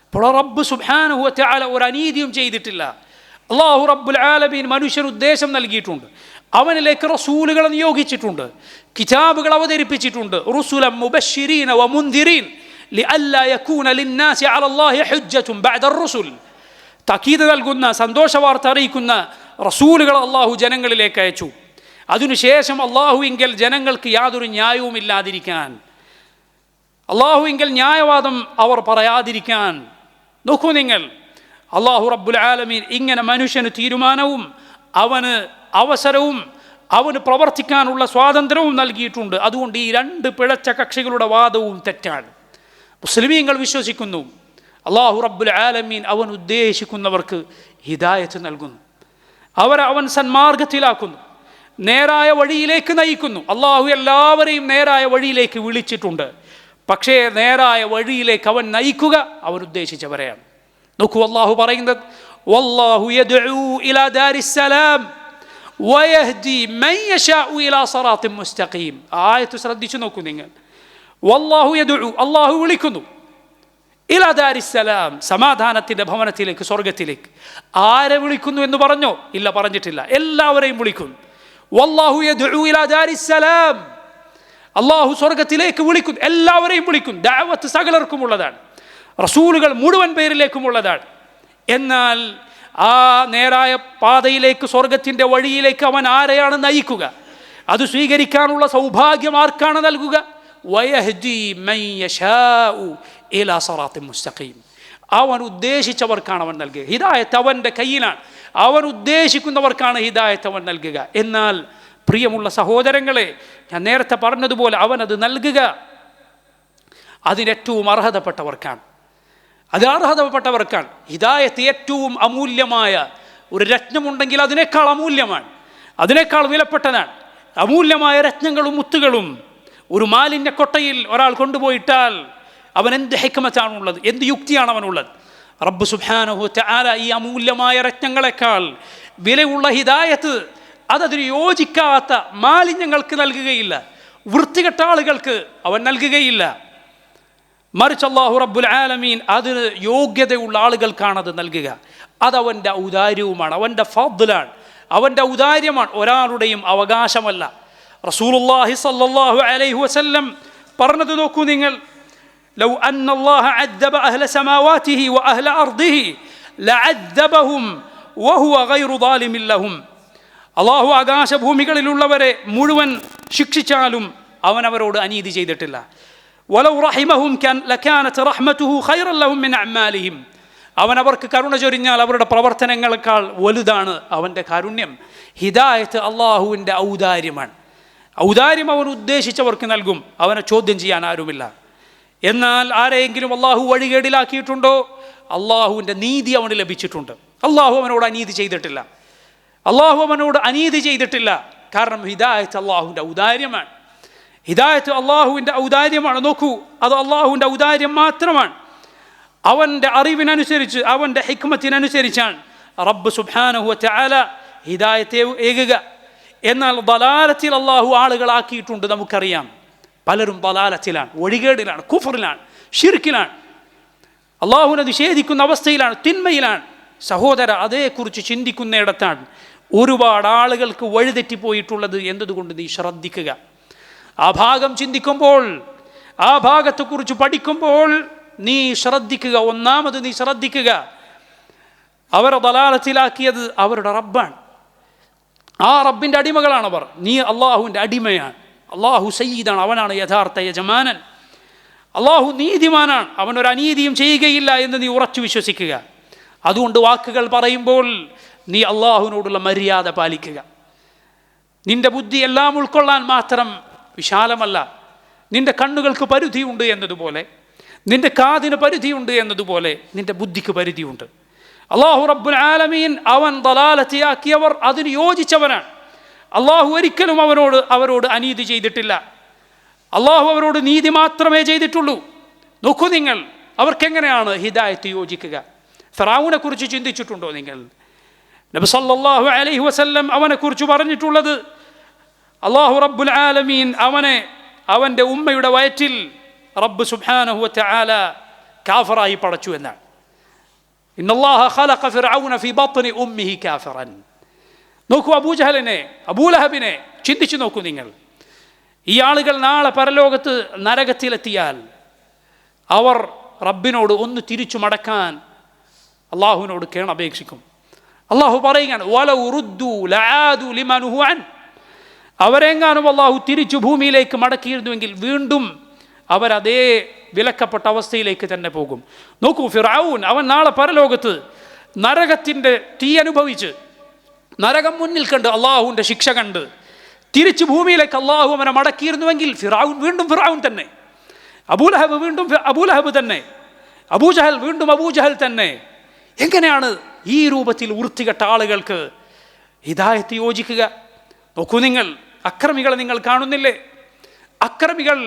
അപ്പോൾ റബ്ബ് സുബ്ഹാനഹു വ തആല ഒരു അനീതിയും ചെയ്തിട്ടില്ല. അള്ളാഹു റബ്ബുൽ ആലമീൻ മനുഷ്യന് ഉദ്ദേശം നൽകിയിട്ടുണ്ട്, അവനിലേക്ക് റസൂലുകളെ നിയോഗിച്ചിട്ടുണ്ട്, കിതാബുകൾ അവതരിപ്പിച്ചിട്ടുണ്ട്. റുസുലൻ മുബശ്ശിരീന വ മുൻദിരീൻ ലിഅല്ലാ യകൂന ലിന്നാസി അലല്ലാഹി ഹുജ്ജത്തുൻ ബഅദ റുസുൽ, തഖീദ് നൽകുന്ന, സന്തോഷവാർത്ത അറിയിക്കുന്ന റസൂലുകൾ അള്ളാഹു ജനങ്ങളിലേക്ക് അയച്ചു. അതിനുശേഷം അള്ളാഹുവിങ്കൽ ജനങ്ങൾക്ക് യാതൊരു ന്യായവുമില്ലാതിരിക്കാൻ, അള്ളാഹുവിങ്കൽ ന്യായവാദം അവർ പറയാതിരിക്കാൻ. നോക്കൂ നിങ്ങൾ, അള്ളാഹു റബ്ബുൽ ആലമീൻ ഇങ്ങനെ മനുഷ്യന് തീരുമാനവും അവന് അവസരവും അവന് പ്രവർത്തിക്കാനുള്ള സ്വാതന്ത്ര്യവും നൽകിയിട്ടുണ്ട്. അതുകൊണ്ട് ഈ രണ്ട് പിഴച്ച കക്ഷികളുടെ വാദവും തെറ്റാണ്. മുസ്ലിമീങ്ങൾ വിശ്വസിക്കുന്നു അള്ളാഹു റബ്ബുൽ ആലമീൻ അവൻ ഉദ്ദേശിക്കുന്നവർക്ക് ഹിദായത്ത് നൽകുന്നു, അവൻ സന്മാർഗത്തിലാക്കുന്നു, നേരായ വഴിയിലേക്ക് നയിക്കുന്നു. അള്ളാഹു എല്ലാവരെയും നേരായ വഴിയിലേക്ക് വിളിച്ചിട്ടുണ്ട്, പക്ഷേ നേരായ വഴിയിലേക്ക് അവൻ നയിക്കുക അവൻ ഉദ്ദേശിച്ചവരെയാണ്. നോക്കൂ, അള്ളാഹു പറയുന്നത്, വല്ലാഹു യദ്ഉ ഇലാ ദാരിസ്സലാം വയഹ്ദി മൻ യശാഉ ഇലാ സിറാത്തിൻ മുസ്തഖീം. ആയത്ത് ശ്രദ്ധിച്ചു നോക്കൂ നിങ്ങൾ. വല്ലാഹു യദ്ഉ, അള്ളാഹു വിളിക്കുന്നു, ഇലാ ദാരിസ്സലാം, സമാധാനത്തിൻ്റെ ഭവനത്തിലേക്ക്, സ്വർഗത്തിലേക്ക്. ആരെ വിളിക്കുന്നു എന്ന് പറഞ്ഞോ? ഇല്ല, പറഞ്ഞിട്ടില്ല. എല്ലാവരെയും വിളിക്കുന്നു. വല്ലാഹു യദ്ഉ ഇലാ ദാരിസ്സലാം, അള്ളാഹു സ്വർഗത്തിലേക്ക് വിളിക്കുന്നു, എല്ലാവരെയും വിളിക്കുന്നു. ദഅവത്ത് സകലർക്കും ഉള്ളതാണ്, റസൂലുകൾ മുഴുവൻ പേരിലേക്കുമുള്ളതാണ്. എന്നാൽ ആ നേരായ പാതയിലേക്ക്, സ്വർഗത്തിൻ്റെ വഴിയിലേക്ക് അവൻ ആരെയാണ് നയിക്കുക? അത് സ്വീകരിക്കാനുള്ള സൗഭാഗ്യം ആർക്കാണ് നൽകുക? വയഹ്ദി മൻ യശാഉ ഇലാ സിറാത്തിൻ മുസ്തഖീം, അവൻ ഉദ്ദേശിച്ചവർക്കാണ് അവൻ നൽകുക. ഹിദായത്ത് അവൻ്റെ കയ്യിലാണ്, അവൻ ഉദ്ദേശിക്കുന്നവർക്കാണ് ഹിദായത്ത് അവൻ നൽകുക. എന്നാൽ പ്രിയമുള്ള സഹോദരങ്ങളെ, ഞാൻ നേരത്തെ പറഞ്ഞതുപോലെ അവനത് നൽകുക അതിനേറ്റവും അർഹതപ്പെട്ടവർക്കാണ്. അത് അർഹതപ്പെട്ടവർക്കാണ്. ഹിദായത്ത് ഏറ്റവും അമൂല്യമായ ഒരു രത്നമുണ്ടെങ്കിൽ അതിനേക്കാൾ അമൂല്യമാണ്, അതിനേക്കാൾ വിലപ്പെട്ടതാണ്. അമൂല്യമായ രത്നങ്ങളും മുത്തുകളും ഒരു മാലിന്യ കൊട്ടയിൽ ഒരാൾ കൊണ്ടുപോയിട്ടാൽ അവൻ എന്ത് ഹിക്മത്താണുള്ളത്, എന്ത് യുക്തിയാണ് അവനുള്ളത്? റബ്ബ് സുബ്ഹാനഹു വ തആല ഈ അമൂല്യമായ രത്നങ്ങളെക്കാൾ വിലയുള്ള ഹിദായത്ത് അതതിന് യോജിക്കാത്ത മാലിന്യങ്ങൾക്ക് നൽകുകയില്ല, വൃത്തികെട്ട ആളുകൾക്ക് അവൻ നൽകുകയില്ല. മറിച്ച് അല്ലാഹു റബ്ബുൽ ആലമീൻ അതിന് യോഗ്യതയുള്ള ആളുകൾക്കാണ് അത് നൽകുക. അതവൻ്റെ ഔദാര്യവുമാണ്, അവൻ്റെ ഫദ്ലാണ്, അവൻ്റെ ഔദാര്യമാണ്, ഒരാളുടെയും അവകാശമല്ല. റസൂലുള്ളാഹി സ്വല്ലല്ലാഹു അലൈഹി വസല്ലം പറഞ്ഞത് നോക്കൂ നിങ്ങൾ, ലൗ അന്നല്ലാഹ അദ്ദബ അഹ്ല സമാവാതിഹി വ അഹ്ല അർദിഹി ലഅദ്ദബഹും വഹുവ ഗൈറു ളാലിമിൻ ലഹും. അള്ളാഹു ആകാശഭൂമികളിലുള്ളവരെ മുഴുവൻ ശിക്ഷിച്ചാലും അവൻ അവരോട് അനീതി ചെയ്തിട്ടില്ല. വലൗ റഹിമഹും ലകാനത് റഹ്മതുഹു ഖൈറൻ ലഹും മിൻ അഅ്മാലിഹിം, അവൻ അവർക്ക് കരുണ ചൊരിഞ്ഞാൽ അവരുടെ പ്രവർത്തനങ്ങളെക്കാൾ വലുതാണ് അവൻ്റെ കാരുണ്യം. ഹിദായത്ത് അള്ളാഹുവിൻ്റെ ഔദാര്യമാണ്. ഔദാര്യം അവൻ ഉദ്ദേശിച്ചവർക്ക് നൽകും, അവനെ ചോദ്യം ചെയ്യാൻ ആരുമില്ല. എന്നാൽ ആരെയെങ്കിലും അള്ളാഹു വഴികേടിലാക്കിയിട്ടുണ്ടോ? അള്ളാഹുവിൻ്റെ നീതി അവന് ലഭിച്ചിട്ടുണ്ട്. അള്ളാഹു അവനോട് അനീതി ചെയ്തിട്ടില്ല, അള്ളാഹു അവനോട് അനീതി ചെയ്തിട്ടില്ല. കാരണം ഹിദായത്ത് അള്ളാഹുവിൻ്റെ ഔദാര്യമാണ്. ഹിദായത്ത് അള്ളാഹുവിൻ്റെ ഔദാര്യമാണ്. നോക്കൂ, അത് അള്ളാഹുവിൻ്റെ ഔദാര്യം മാത്രമാണ്. അവൻ്റെ അറിവിനനുസരിച്ച്, അവൻ്റെ ഹിക്മത്തിനനുസരിച്ചാണ് റബ്ബ് സുബ്ഹാനഹു വ തആല ഹിദായത്തെ ഏകുക. എന്നാൽ ദലാലത്തിൽ അള്ളാഹു ആളുകളാക്കിയിട്ടുണ്ട്. നമുക്കറിയാം, പലരും ദലാലത്തിലാണ്, വഴികേടിലാണ്, കുഫറിലാണ്, ഷിർക്കിലാണ്, അള്ളാഹുവിനെ നിഷേധിക്കുന്ന അവസ്ഥയിലാണ്, തിന്മയിലാണ്. സഹോദര, അതേക്കുറിച്ച് ചിന്തിക്കുന്നിടത്താണ് ഒരുപാട് ആളുകൾക്ക് വഴിതെറ്റിപ്പോയിട്ടുള്ളത് എന്നതുകൊണ്ട് നീ ശ്രദ്ധിക്കുക. ആ ഭാഗം ചിന്തിക്കുമ്പോൾ, ആ ഭാഗത്തെക്കുറിച്ച് പഠിക്കുമ്പോൾ നീ ശ്രദ്ധിക്കുക. ഒന്നാമത് നീ ശ്രദ്ധിക്കുക, അവരെ ദലാലത്തിലാക്കിയത് അവരുടെ റബ്ബാണ്. ആ റബ്ബിൻ്റെ അടിമകളാണവർ. നീ അള്ളാഹുവിൻ്റെ അടിമയാണ്. അള്ളാഹു സയ്യിദാണ്, അവനാണ് യഥാർത്ഥ യജമാനൻ. അള്ളാഹു നീതിമാനാണ്, അവനൊരു അനീതിയും ചെയ്യുകയില്ല എന്ന് നീ ഉറച്ചു വിശ്വസിക്കുക. അതുകൊണ്ട് വാക്കുകൾ പറയുമ്പോൾ നീ അള്ളാഹുവിനോടുള്ള മര്യാദ പാലിക്കുക. നിന്റെ ബുദ്ധി എല്ലാം ഉൾക്കൊള്ളാൻ മാത്രം വിശാലമല്ല. നിന്റെ കണ്ണുകൾക്ക് പരിധിയുണ്ട് എന്നതുപോലെ, നിന്റെ കാതിന് പരിധിയുണ്ട് എന്നതുപോലെ നിന്റെ ബുദ്ധിക്ക് പരിധിയുണ്ട്. അള്ളാഹു റബ്ബുൽ ആലമീൻ അവൻ ദലാലത്തിയാക്കിയവർ അതിന് യോജിച്ചവനാണ്. അള്ളാഹു ഒരിക്കലും അവരോട് അനീതി ചെയ്തിട്ടില്ല. അള്ളാഹു അവരോട് നീതി മാത്രമേ ചെയ്തിട്ടുള്ളൂ. നോക്കൂ നിങ്ങൾ, അവർക്കെങ്ങനെയാണ് ഹിദായത്ത് യോജിക്കുക? ഫിറഔനെ കുറിച്ച് ചിന്തിച്ചിട്ടുണ്ടോ നിങ്ങൾ? നബി സല്ലല്ലാഹു അലൈഹി വസല്ലം അവനെക്കുറിച്ച് പറഞ്ഞിട്ടുള്ളത്, അള്ളാഹു റബ്ബുൽ ആലമീൻ അവൻ്റെ ഉമ്മയുടെ വയറ്റിൽ റബ്ബ് സുബ്ഹാനഹു വതആല കാഫിറായി പടച്ചു എന്നാണ്. ഇന്നല്ലാഹ ഖലഖ ഫിർഔന ഫീ ബത്നി ഉമ്മിഹി കാഫിറൻ. നോക്കൂ അബൂജഹലിനെ, അബൂലഹബിനെ ചിന്തിച്ചു നോക്കൂ നിങ്ങൾ. ഈ ആളുകൾ നാളെ പരലോകത്ത് നരകത്തിലെത്തിയാൽ അവർ റബ്ബിനോട് ഒന്ന് തിരിച്ചു മടക്കാൻ അള്ളാഹുവിനോട് കേണപേക്ഷിക്കും. അള്ളാഹു പറയുകയാണ്, വലൗ റുദ്ദു ലആദു ലിമാ നുഹു അൻ. അവരെങ്ങാനും അള്ളാഹു തിരിച്ചു ഭൂമിയിലേക്ക് മടക്കിയിരുന്നുവെങ്കിൽ വീണ്ടും അവരതേ വിലക്കപ്പെട്ട അവസ്ഥയിലേക്ക് തന്നെ പോകും. നോക്കൂ, ഫിർഔൻ അവൻ നാളെ പരലോകത്ത് നരകത്തിൻ്റെ തീ അനുഭവിച്ച്, നരകം മുന്നിൽ കണ്ട്, അള്ളാഹുവിൻ്റെ ശിക്ഷ കണ്ട് തിരിച്ചു ഭൂമിയിലേക്ക് അള്ളാഹു അവനെ മടക്കിയിരുന്നുവെങ്കിൽ ഫിർഔൻ വീണ്ടും ഫിർഔൻ തന്നെ, അബൂലഹബ് വീണ്ടും അബൂലഹബ് തന്നെ, അബൂജഹൽ വീണ്ടും അബൂജഹൽ തന്നെ. എങ്ങനെയാണ് ഈ രൂപത്തിൽ വൃത്തികെട്ട ആളുകൾക്ക് ഹിദായത്ത് യോജിക്കുക? നോക്കൂ നിങ്ങൾ, അക്രമികളെ നിങ്ങൾ കാണുന്നില്ലേ? അക്രമികൾ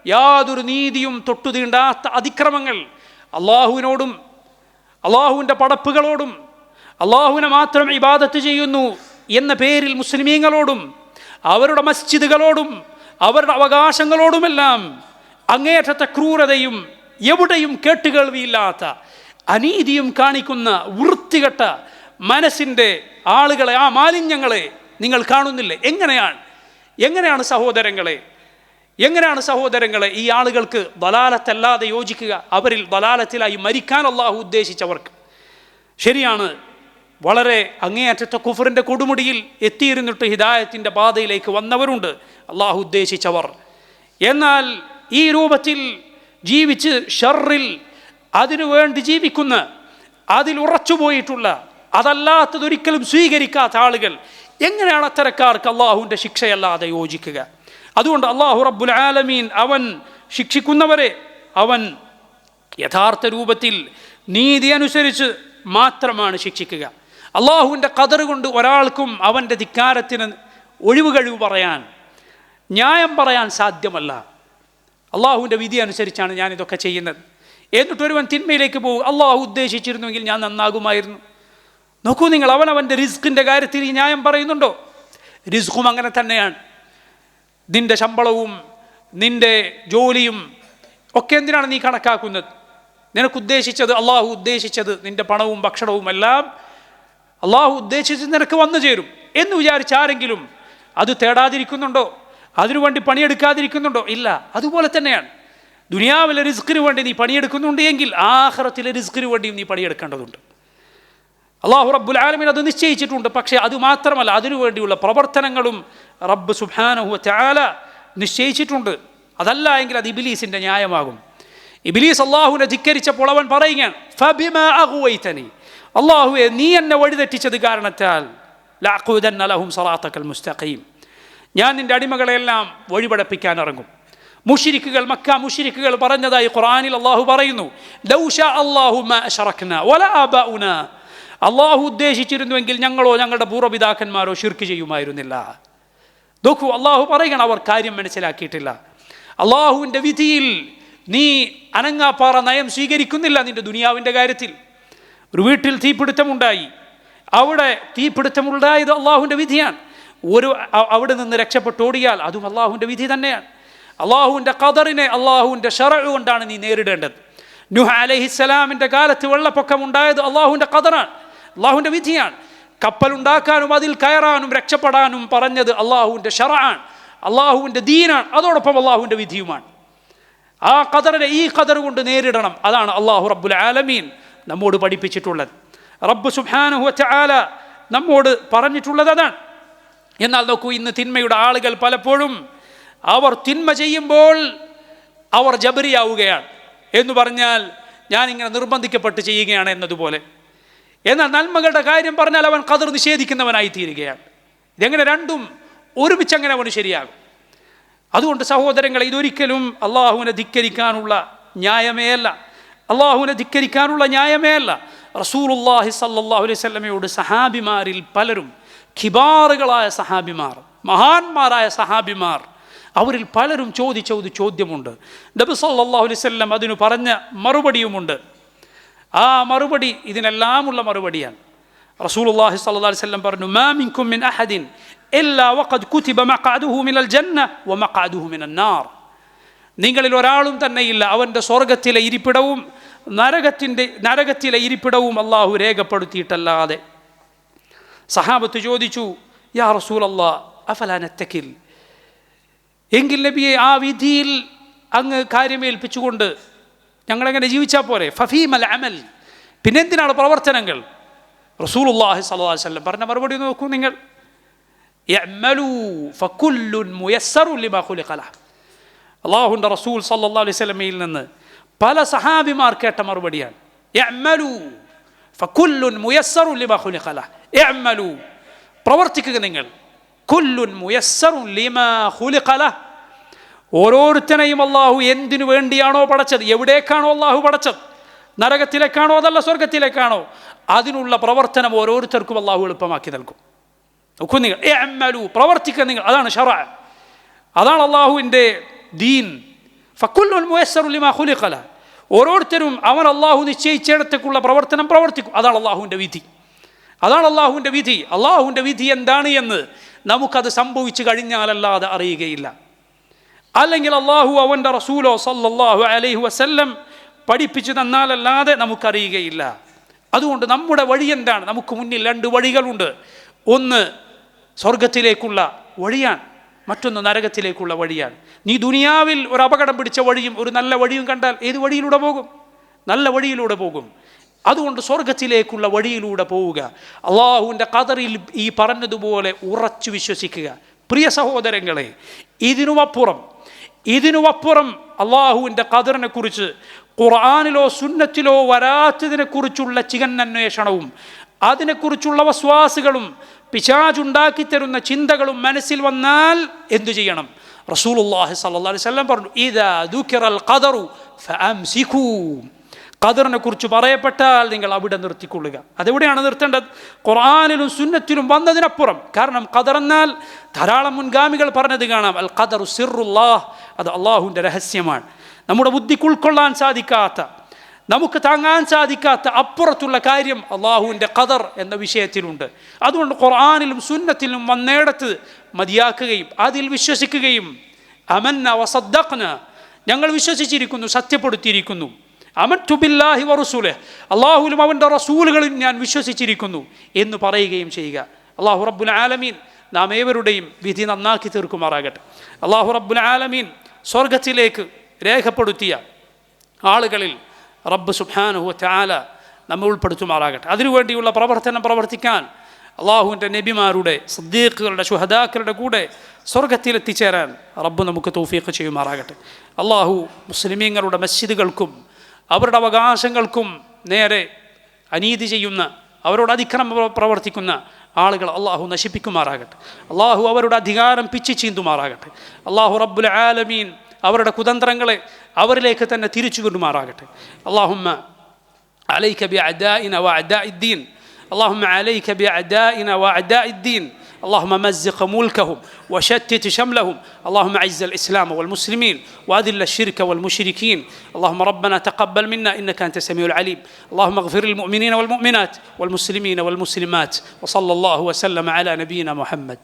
യാതൊരു നീതിയും തൊട്ടു തീണ്ടാത്ത അതിക്രമങ്ങൾ അള്ളാഹുവിനോടും അള്ളാഹുവിൻ്റെ പടപ്പുകളോടും അള്ളാഹുവിനെ മാത്രം ഇബാദത്ത് ചെയ്യുന്നു എന്ന പേരിൽ മുസ്ലിമീങ്ങളോടും അവരുടെ മസ്ജിദുകളോടും അവരുടെ അവകാശങ്ങളോടുമെല്ലാം അങ്ങേയറ്റത്തെ ക്രൂരതയും എവിടെയും കേട്ടുകേൾവിയില്ലാത്ത അനീതിയും കാണിക്കുന്ന വൃത്തികെട്ട മനസ്സിൻ്റെ ആളുകളെ, ആ മാലിന്യങ്ങളെ നിങ്ങൾ കാണുന്നില്ലേ? എങ്ങനെയാണ് സഹോദരങ്ങളെ ഈ ആളുകൾക്ക് ദലാലത്തല്ലാതെ യോജിക്കുക? അവരിൽ ദലാലത്തിലായി മരിക്കാൻ അള്ളാഹു ഉദ്ദേശിച്ചവർക്ക്. ശരിയാണ്, വളരെ അങ്ങേയറ്റത്തെ കുഫറിൻ്റെ കൊടുമുടിയിൽ എത്തിയിരുന്നിട്ട് ഹിദായത്തിൻ്റെ പാതയിലേക്ക് വന്നവരുണ്ട് അള്ളാഹു ഉദ്ദേശിച്ചവർ. എന്നാൽ ഈ രൂപത്തിൽ ജീവിച്ച് ഷർറിൽ അതിനുവേണ്ടി ജീവിക്കുന്ന, അതിൽ ഉറച്ചുപോയിട്ടുള്ള, അതല്ലാത്തതൊരിക്കലും സ്വീകരിക്കാത്ത ആളുകൾ എങ്ങനെയാണ് അത്തരക്കാർക്ക് അള്ളാഹുവിൻ്റെ ശിക്ഷയല്ലാതെ യോജിക്കുക? അതുകൊണ്ട് അള്ളാഹു റബ്ബുൽ ആലമീൻ അവൻ ശിക്ഷിക്കുന്നവരെ അവൻ യഥാർത്ഥ രൂപത്തിൽ നീതി അനുസരിച്ച് മാത്രമാണ് ശിക്ഷിക്കുക. അള്ളാഹുവിൻ്റെ ഖദർ കൊണ്ട് ഒരാൾക്കും അവൻ്റെ ധിക്കാരത്തിന് ഒഴിവുകഴിവ് പറയാൻ, ന്യായം പറയാൻ സാധ്യമല്ല. അള്ളാഹുവിൻ്റെ വിധി അനുസരിച്ചാണ് ഞാനിതൊക്കെ ചെയ്യുന്നത്. എന്നിട്ടൊരുവൻ തിന്മയിലേക്ക് പോകും, അള്ളാഹു ഉദ്ദേശിച്ചിരുന്നുവെങ്കിൽ ഞാൻ നന്നാകുമായിരുന്നു. നോക്കൂ നിങ്ങൾ, അവൻ്റെ റിസ്കിൻ്റെ കാര്യത്തിൽ ഈ ന്യായം പറയുന്നുണ്ടോ? റിസ്ക്കും അങ്ങനെ തന്നെയാണ്. നിൻ്റെ ശമ്പളവും നിൻ്റെ ജോലിയും ഒക്കെ എന്തിനാണ് നീ കണക്കാക്കുന്നത്? നിനക്കുദ്ദേശിച്ചത്, അള്ളാഹു ഉദ്ദേശിച്ചത്, നിൻ്റെ പണവും ഭക്ഷണവും എല്ലാം അള്ളാഹു ഉദ്ദേശിച്ചത് നിനക്ക് വന്നു ചേരും എന്ന് വിചാരിച്ച് ആരെങ്കിലും അത് തേടാതിരിക്കുന്നുണ്ടോ? അതിനുവേണ്ടി പണിയെടുക്കാതിരിക്കുന്നുണ്ടോ? ഇല്ല. അതുപോലെ തന്നെയാണ് ദുനിയാവിലെ റിസ്കിന് വേണ്ടി നീ പണിയെടുക്കുന്നുണ്ട് എങ്കിൽ ആഖിറത്തിലെ റിസ്കിന് വേണ്ടിയും നീ പണിയെടുക്കേണ്ടതുണ്ട്. അള്ളാഹു റബ്ബുൽ ആലമീൻ അത് നിശ്ചയിച്ചിട്ടുണ്ട്. പക്ഷേ അത് മാത്രമല്ല, അതിനുവേണ്ടിയുള്ള പ്രവർത്തനങ്ങളും റബ്ബ് സുബ്ഹാനഹു വതആല നിശ്ചയിച്ചിട്ടുണ്ട്. അതല്ല എങ്കിൽ അത് ഇബ്ലീസിൻ്റെ ന്യായമാകും. ഇബ്ലീസ് അള്ളാഹുവിനെ ധിക്കരിച്ചപ്പോൾ അവൻ പറയുകയാണ്, ഫബിമാ അഗ്വൈതനി, അള്ളാഹുവെ നീ എന്നെ വഴിതെറ്റിച്ചത് കാരണത്താൽ ലഅഖുദന്ന ലഹും സിറാത്തക്കൽ മുസ്തഖീം, ഞാൻ നിൻ്റെ അടിമകളെല്ലാം വഴിപടപ്പിക്കാൻ ഇറങ്ങും. മക്ക മുശ്രിക്കുകൾ പറഞ്ഞതായി ഖുർആനിൽ അള്ളാഹു പറയുന്നു, ലൗ ശാ അല്ലാഹു മാ അശ്റക്നാ വലാ ആബാഉനാ, അള്ളാഹു ഉദ്ദേശിച്ചിരുന്നുവെങ്കിൽ ഞങ്ങളോ ഞങ്ങളുടെ പൂർവ്വപിതാക്കന്മാരോ ശിർക്ക് ചെയ്യുമായിരുന്നില്ല. നോക്കൂ, അള്ളാഹു പറയുകയാണ്, അവർ കാര്യം മനസ്സിലാക്കിയിട്ടില്ല. അള്ളാഹുവിൻ്റെ വിധിയിൽ നീ അനങ്ങാപ്പാറ നയം സ്വീകരിക്കുന്നില്ല. നിൻ്റെ ദുനിയാവിൻ്റെ കാര്യത്തിൽ ഒരു വീട്ടിൽ തീപിടുത്തമുണ്ടായി, അവിടെ തീപിടുത്തമുണ്ടായത് അള്ളാഹുവിൻ്റെ വിധിയാണ്. അവിടെ നിന്ന് രക്ഷപ്പെട്ടോടിയാൽ അതും അള്ളാഹുവിൻ്റെ വിധി തന്നെയാണ്. അള്ളാഹുവിൻ്റെ ഖദറിനെ അള്ളാഹുവിൻ്റെ ശറഅ് കൊണ്ടാണ് നീ നേരിടേണ്ടത്. നൂഹ് അലൈഹിസ്സലാമിൻ്റെ കാലത്ത് വെള്ളപ്പൊക്കമുണ്ടായത് അള്ളാഹുവിൻ്റെ ഖദറാണ്, അള്ളാഹുവിൻ്റെ വിധിയാണ്. കപ്പലുണ്ടാക്കാനും അതിൽ കയറാനും രക്ഷപ്പെടാനും പറഞ്ഞത് അള്ളാഹുവിൻ്റെ ശറഅാണ്, അള്ളാഹുവിൻ്റെ ദീനാണ്, അതോടൊപ്പം അള്ളാഹുവിൻ്റെ വിധിയുമാണ്. ആ ഖദറിനെ ഈ ഖദർ കൊണ്ട് നേരിടണം. അതാണ് അള്ളാഹു റബ്ബുൽ ആലമീൻ നമ്മോട് പഠിപ്പിച്ചിട്ടുള്ളത്. റബ്ബ് സുബ്ഹാനഹു വതആല നമ്മോട് പറഞ്ഞിട്ടുള്ളത് അതാണ്. എന്നാൽ നോക്കൂ, ഇന്ന് തിന്മയുടെ ആളുകൾ പലപ്പോഴും അവർ തിന്മ ചെയ്യുമ്പോൾ അവർ ജബരിയാവുകയാണ് എന്ന് പറഞ്ഞാൽ ഞാനിങ്ങനെ നിർബന്ധിക്കപ്പെട്ട് ചെയ്യുകയാണ് എന്നതുപോലെ. എന്നാൽ നന്മകളുടെ കാര്യം പറഞ്ഞാൽ അവൻ ഖദർ നിഷേധിക്കുന്നവനായി തീരുകയാണ്. ഇതെങ്ങനെ രണ്ടും ഒരുമിച്ച് അങ്ങനെ അവന് ശരിയാകും? അതുകൊണ്ട് സഹോദരങ്ങളെ, ഇതൊരിക്കലും അള്ളാഹുവിനെ ധിക്കരിക്കാനുള്ള ന്യായമേ അല്ല. അള്ളാഹുവിനെ ധിക്കരിക്കാനുള്ള ന്യായമേ അല്ല. റസൂലുള്ളാഹി സ്വല്ലല്ലാഹു അലൈഹി വസല്ലമയോട് സഹാബിമാരിൽ പലരും, ഖിബാറുകളായ സഹാബിമാർ, മഹാന്മാരായ സഹാബിമാർ, അവരിൽ പലരും ചോദിച്ച ഒരു ചോദ്യമുണ്ട്. നബി സല്ലല്ലാഹു അലൈഹി വസല്ലം അതിന് പറഞ്ഞ മറുപടിയുമുണ്ട്. ആ മറുപടി ഇതിനെല്ലാമുള്ള മറുപടിയാണ്. റസൂലുള്ളാഹി സ്വല്ലല്ലാഹു അലൈഹി വസല്ലം പറഞ്ഞു, മാ മിൻകും മിൻ അഹദിൻ ഇല്ലാ വഖദ് കുതിബ മഖഅദുഹു മിനൽ ജന്ന വ മഖഅദുഹു മിനൻ നാർ. നിങ്ങളിൽ ഒരാളും തന്നെയില്ല, അവൻ്റെ സ്വർഗത്തിലെ ഇരിപ്പിടവും നരകത്തിലെ ഇരിപ്പിടവും അള്ളാഹു രേഖപ്പെടുത്തിയിട്ടല്ലാതെ. സഹാബത്ത് ചോദിച്ചു, യാ റസൂലല്ലാഹ് അഫലാ നത്തകിൽ, എങ്കിൽ നബിയെ ആ വിധിയിൽ അങ്ങ് കാര്യമേൽപ്പിച്ചുകൊണ്ട് ഞങ്ങളെങ്ങനെ ജീവിച്ചാൽ പോരെ? ഫഫീമൽ അമൽ, പിന്നെന്തിനാണ് പ്രവർത്തനങ്ങൾ? റസൂലുള്ളാഹി സ്വല്ലല്ലാഹു അലൈഹി വസല്ലം പറഞ്ഞ മറുപടി നോക്കൂ നിങ്ങൾ. യഅ്മലൂ ഫകുല്ലുൻ മുയസ്സറുൻ ലിമാ ഖുലിഖ ലഹ്. അല്ലാഹുവിൻ്റെ റസൂൽ സ്വല്ലല്ലാഹു അലൈഹി വസല്ലമയിൽ നിന്ന് പല സഹാബിമാർ കേട്ട മറുപടിയാണ്. യഅ്മലൂ ഫകുല്ലുൻ മുയസ്സറുൻ ലിമാ ഖുലിഖ ലഹ്. യഅ്മലൂ, പ്രവർത്തിക്കുക നിങ്ങൾ. കുല്ലുൻ മുയസ്സറുൻ ലിമാ ഖുലിഖ ലഹ്. ഓരോരുത്തനെയും അള്ളാഹു എന്തിനു വേണ്ടിയാണോ പടച്ചത്, എവിടേക്കാണോ അള്ളാഹു പടച്ചത്, നരകത്തിലേക്കാണോ അതല്ല സ്വർഗത്തിലേക്കാണോ, അതിനുള്ള പ്രവർത്തനം ഓരോരുത്തർക്കും അള്ളാഹു എളുപ്പമാക്കി നൽകും. നോക്കൂ നിങ്ങൾ, ഇഅ്മലൂ, പ്രവർത്തിക്കുക നിങ്ങൾ. അതാണ് ശറഅ, അതാണ് അള്ളാഹുവിൻ്റെ ദീൻ. ഫകുല്ലുൻ മുയസ്സറുൻ ലിമാ ഖുലിഖ ലഹ്. ഓരോരുത്തരും അവൻ അള്ളാഹു നിശ്ചയിച്ചിടത്തേക്കുള്ള പ്രവർത്തനം പ്രവർത്തിക്കും. അതാണ് അള്ളാഹുവിൻ്റെ വിധി. അതാണ് അള്ളാഹുവിൻ്റെ വിധി. അള്ളാഹുവിൻ്റെ വിധി എന്താണ് എന്ന് നമുക്കത് സംഭവിച്ചു കഴിഞ്ഞാലല്ലാതെ അറിയുകയില്ല. അല്ലെങ്കിൽ അള്ളാഹു അവൻ്റെ റസൂലോ സല്ലല്ലാഹു അലൈഹി വസല്ലം പഠിപ്പിച്ചു തന്നാലല്ലാതെ നമുക്കറിയുകയില്ല. അതുകൊണ്ട് നമ്മുടെ വഴി എന്താണ്? നമുക്ക് മുന്നിൽ രണ്ട് വഴികളുണ്ട്. ഒന്ന് സ്വർഗത്തിലേക്കുള്ള വഴിയാണ്, മറ്റൊന്ന് നരകത്തിലേക്കുള്ള വഴിയാണ്. നീ ദുനിയാവിൽ ഒരു അപകടം പിടിച്ച വഴിയും ഒരു നല്ല വഴിയും കണ്ടാൽ ഏത് വഴിയിലൂടെ പോകും? നല്ല വഴിയിലൂടെ പോകും. അതുകൊണ്ട് സ്വർഗത്തിലേക്കുള്ള വഴിയിലൂടെ പോവുക. അള്ളാഹുവിൻ്റെ ഖദറിൽ ഈ പറഞ്ഞതുപോലെ ഉറച്ചു വിശ്വസിക്കുക. പ്രിയ സഹോദരങ്ങളെ, ഇതിനുമപ്പുറം അള്ളാഹുവിൻ്റെ ഖദറിനെ കുറിച്ച് ഖുർആനിലോ സുന്നത്തിലോ വരാത്തതിനെക്കുറിച്ചുള്ള ചികന്നന്വേഷണവും അതിനെക്കുറിച്ചുള്ള വസ്വാസുകളും പിശാചുണ്ടാക്കി തരുന്ന ചിന്തകളും മനസ്സിൽ വന്നാൽ എന്തു ചെയ്യണം? റസൂലുള്ളാഹി സ്വല്ലല്ലാഹു അലൈഹി വസല്ലം പറഞ്ഞു, ഇദാ ദുകിറൽ ഖദറു ഫഅംസികൂ. ഖദറിനെ കുറിച്ച് പറയപ്പെട്ടാൽ നിങ്ങൾ അവിടെ നിർത്തിക്കൊള്ളുക. അതെവിടെയാണ് നിർത്തേണ്ടത്? ഖുർആനിലും സുന്നത്തിലും വന്നതിനപ്പുറം. കാരണം ഖദർ എന്നാൽ ധാരാളം മുൻഗാമികൾ പറഞ്ഞത് കാണാം, അൽ ഖദറു സിറുല്ലാഹ്, അത് അള്ളാഹുവിൻ്റെ രഹസ്യമാണ്. നമ്മുടെ ബുദ്ധിക്ക് ഉൾക്കൊള്ളാൻ സാധിക്കാത്ത, നമുക്ക് താങ്ങാൻ സാധിക്കാത്ത അപ്പുറത്തുള്ള കാര്യം അള്ളാഹുവിൻ്റെ ഖദർ എന്ന വിഷയത്തിലുണ്ട്. അതുകൊണ്ട് ഖുർആനിലും സുന്നത്തിലും വന്നേടത്ത് മതിയാക്കുകയും അതിൽ വിശ്വസിക്കുകയും, അമന്ന വസദ്ദഖ്ന, ഞങ്ങൾ വിശ്വസിച്ചിരിക്കുന്നു, സത്യപ്പെടുത്തിയിരിക്കുന്നു, അമൻതു ബില്ലാഹി വറസൂലിഹി, അള്ളാഹുവിലും അവൻ്റെ റസൂലുകളിലും ഞാൻ വിശ്വസിച്ചിരിക്കുന്നു എന്ന് പറയുകയും ചെയ്യുക. അള്ളാഹു റബ്ബുൽ ആലമീൻ നാം ഏവരുടെയും വിധി നന്നാക്കി തീർക്കുമാറാകട്ടെ. അള്ളാഹു റബ്ബുൽ ആലമീൻ സ്വർഗത്തിലേക്ക് രേഖപ്പെടുത്തിയ ആളുകളിൽ റബ്ബ് സുബ്ഹാനഹു വ തആല നമ്മെ ഉൾപ്പെടുത്തുമാറാകട്ടെ. അതിനുവേണ്ടിയുള്ള പ്രവർത്തനം പ്രവർത്തിക്കാൻ അള്ളാഹുവിൻ്റെ നബിമാരുടെ, സിദ്ദീഖുകളുടെ, ശുഹദാക്കളുടെ കൂടെ സ്വർഗത്തിലെത്തിച്ചേരാൻ റബ്ബ് നമുക്ക് തൗഫീഖ് ചെയ്യുമാറാകട്ടെ. അള്ളാഹു മുസ്ലിമീങ്ങളുടെ മസ്ജിദുകൾക്കും അവരുടെ അവകാശങ്ങൾക്കും നേരെ അനീതി ചെയ്യുന്ന, അവരോട് അതിക്രമം പ്രവർത്തിക്കുന്ന ആളുകൾ അള്ളാഹു നശിപ്പിക്കുമാറാകട്ടെ. അള്ളാഹു അവരുടെ അധികാരം പിച്ചു ചീന്തുമാറാകട്ടെ. അള്ളാഹു റബ്ബുൽ ആലമീൻ അവരുടെ കുതന്ത്രങ്ങളെ അവരിലേക്ക് തന്നെ തിരിച്ചു കൊണ്ടുമാറാകട്ടെ. അല്ലാഹുമ്മ അലൈക ബിഅദാഇന വഅദാഇദ്ദീൻ, اللهم عليك بأعدائنا وأعداء الدين، اللهم مزق ملكهم وشتت شملهم، اللهم أعز الإسلام والمسلمين وأذل الشرك والمشركين. اللهم ربنا تقبل منا إنك أنت السميع العليم. اللهم اغفر للمؤمنين والمؤمنات والمسلمين والمسلمات، وصلى الله وسلم على نبينا محمد.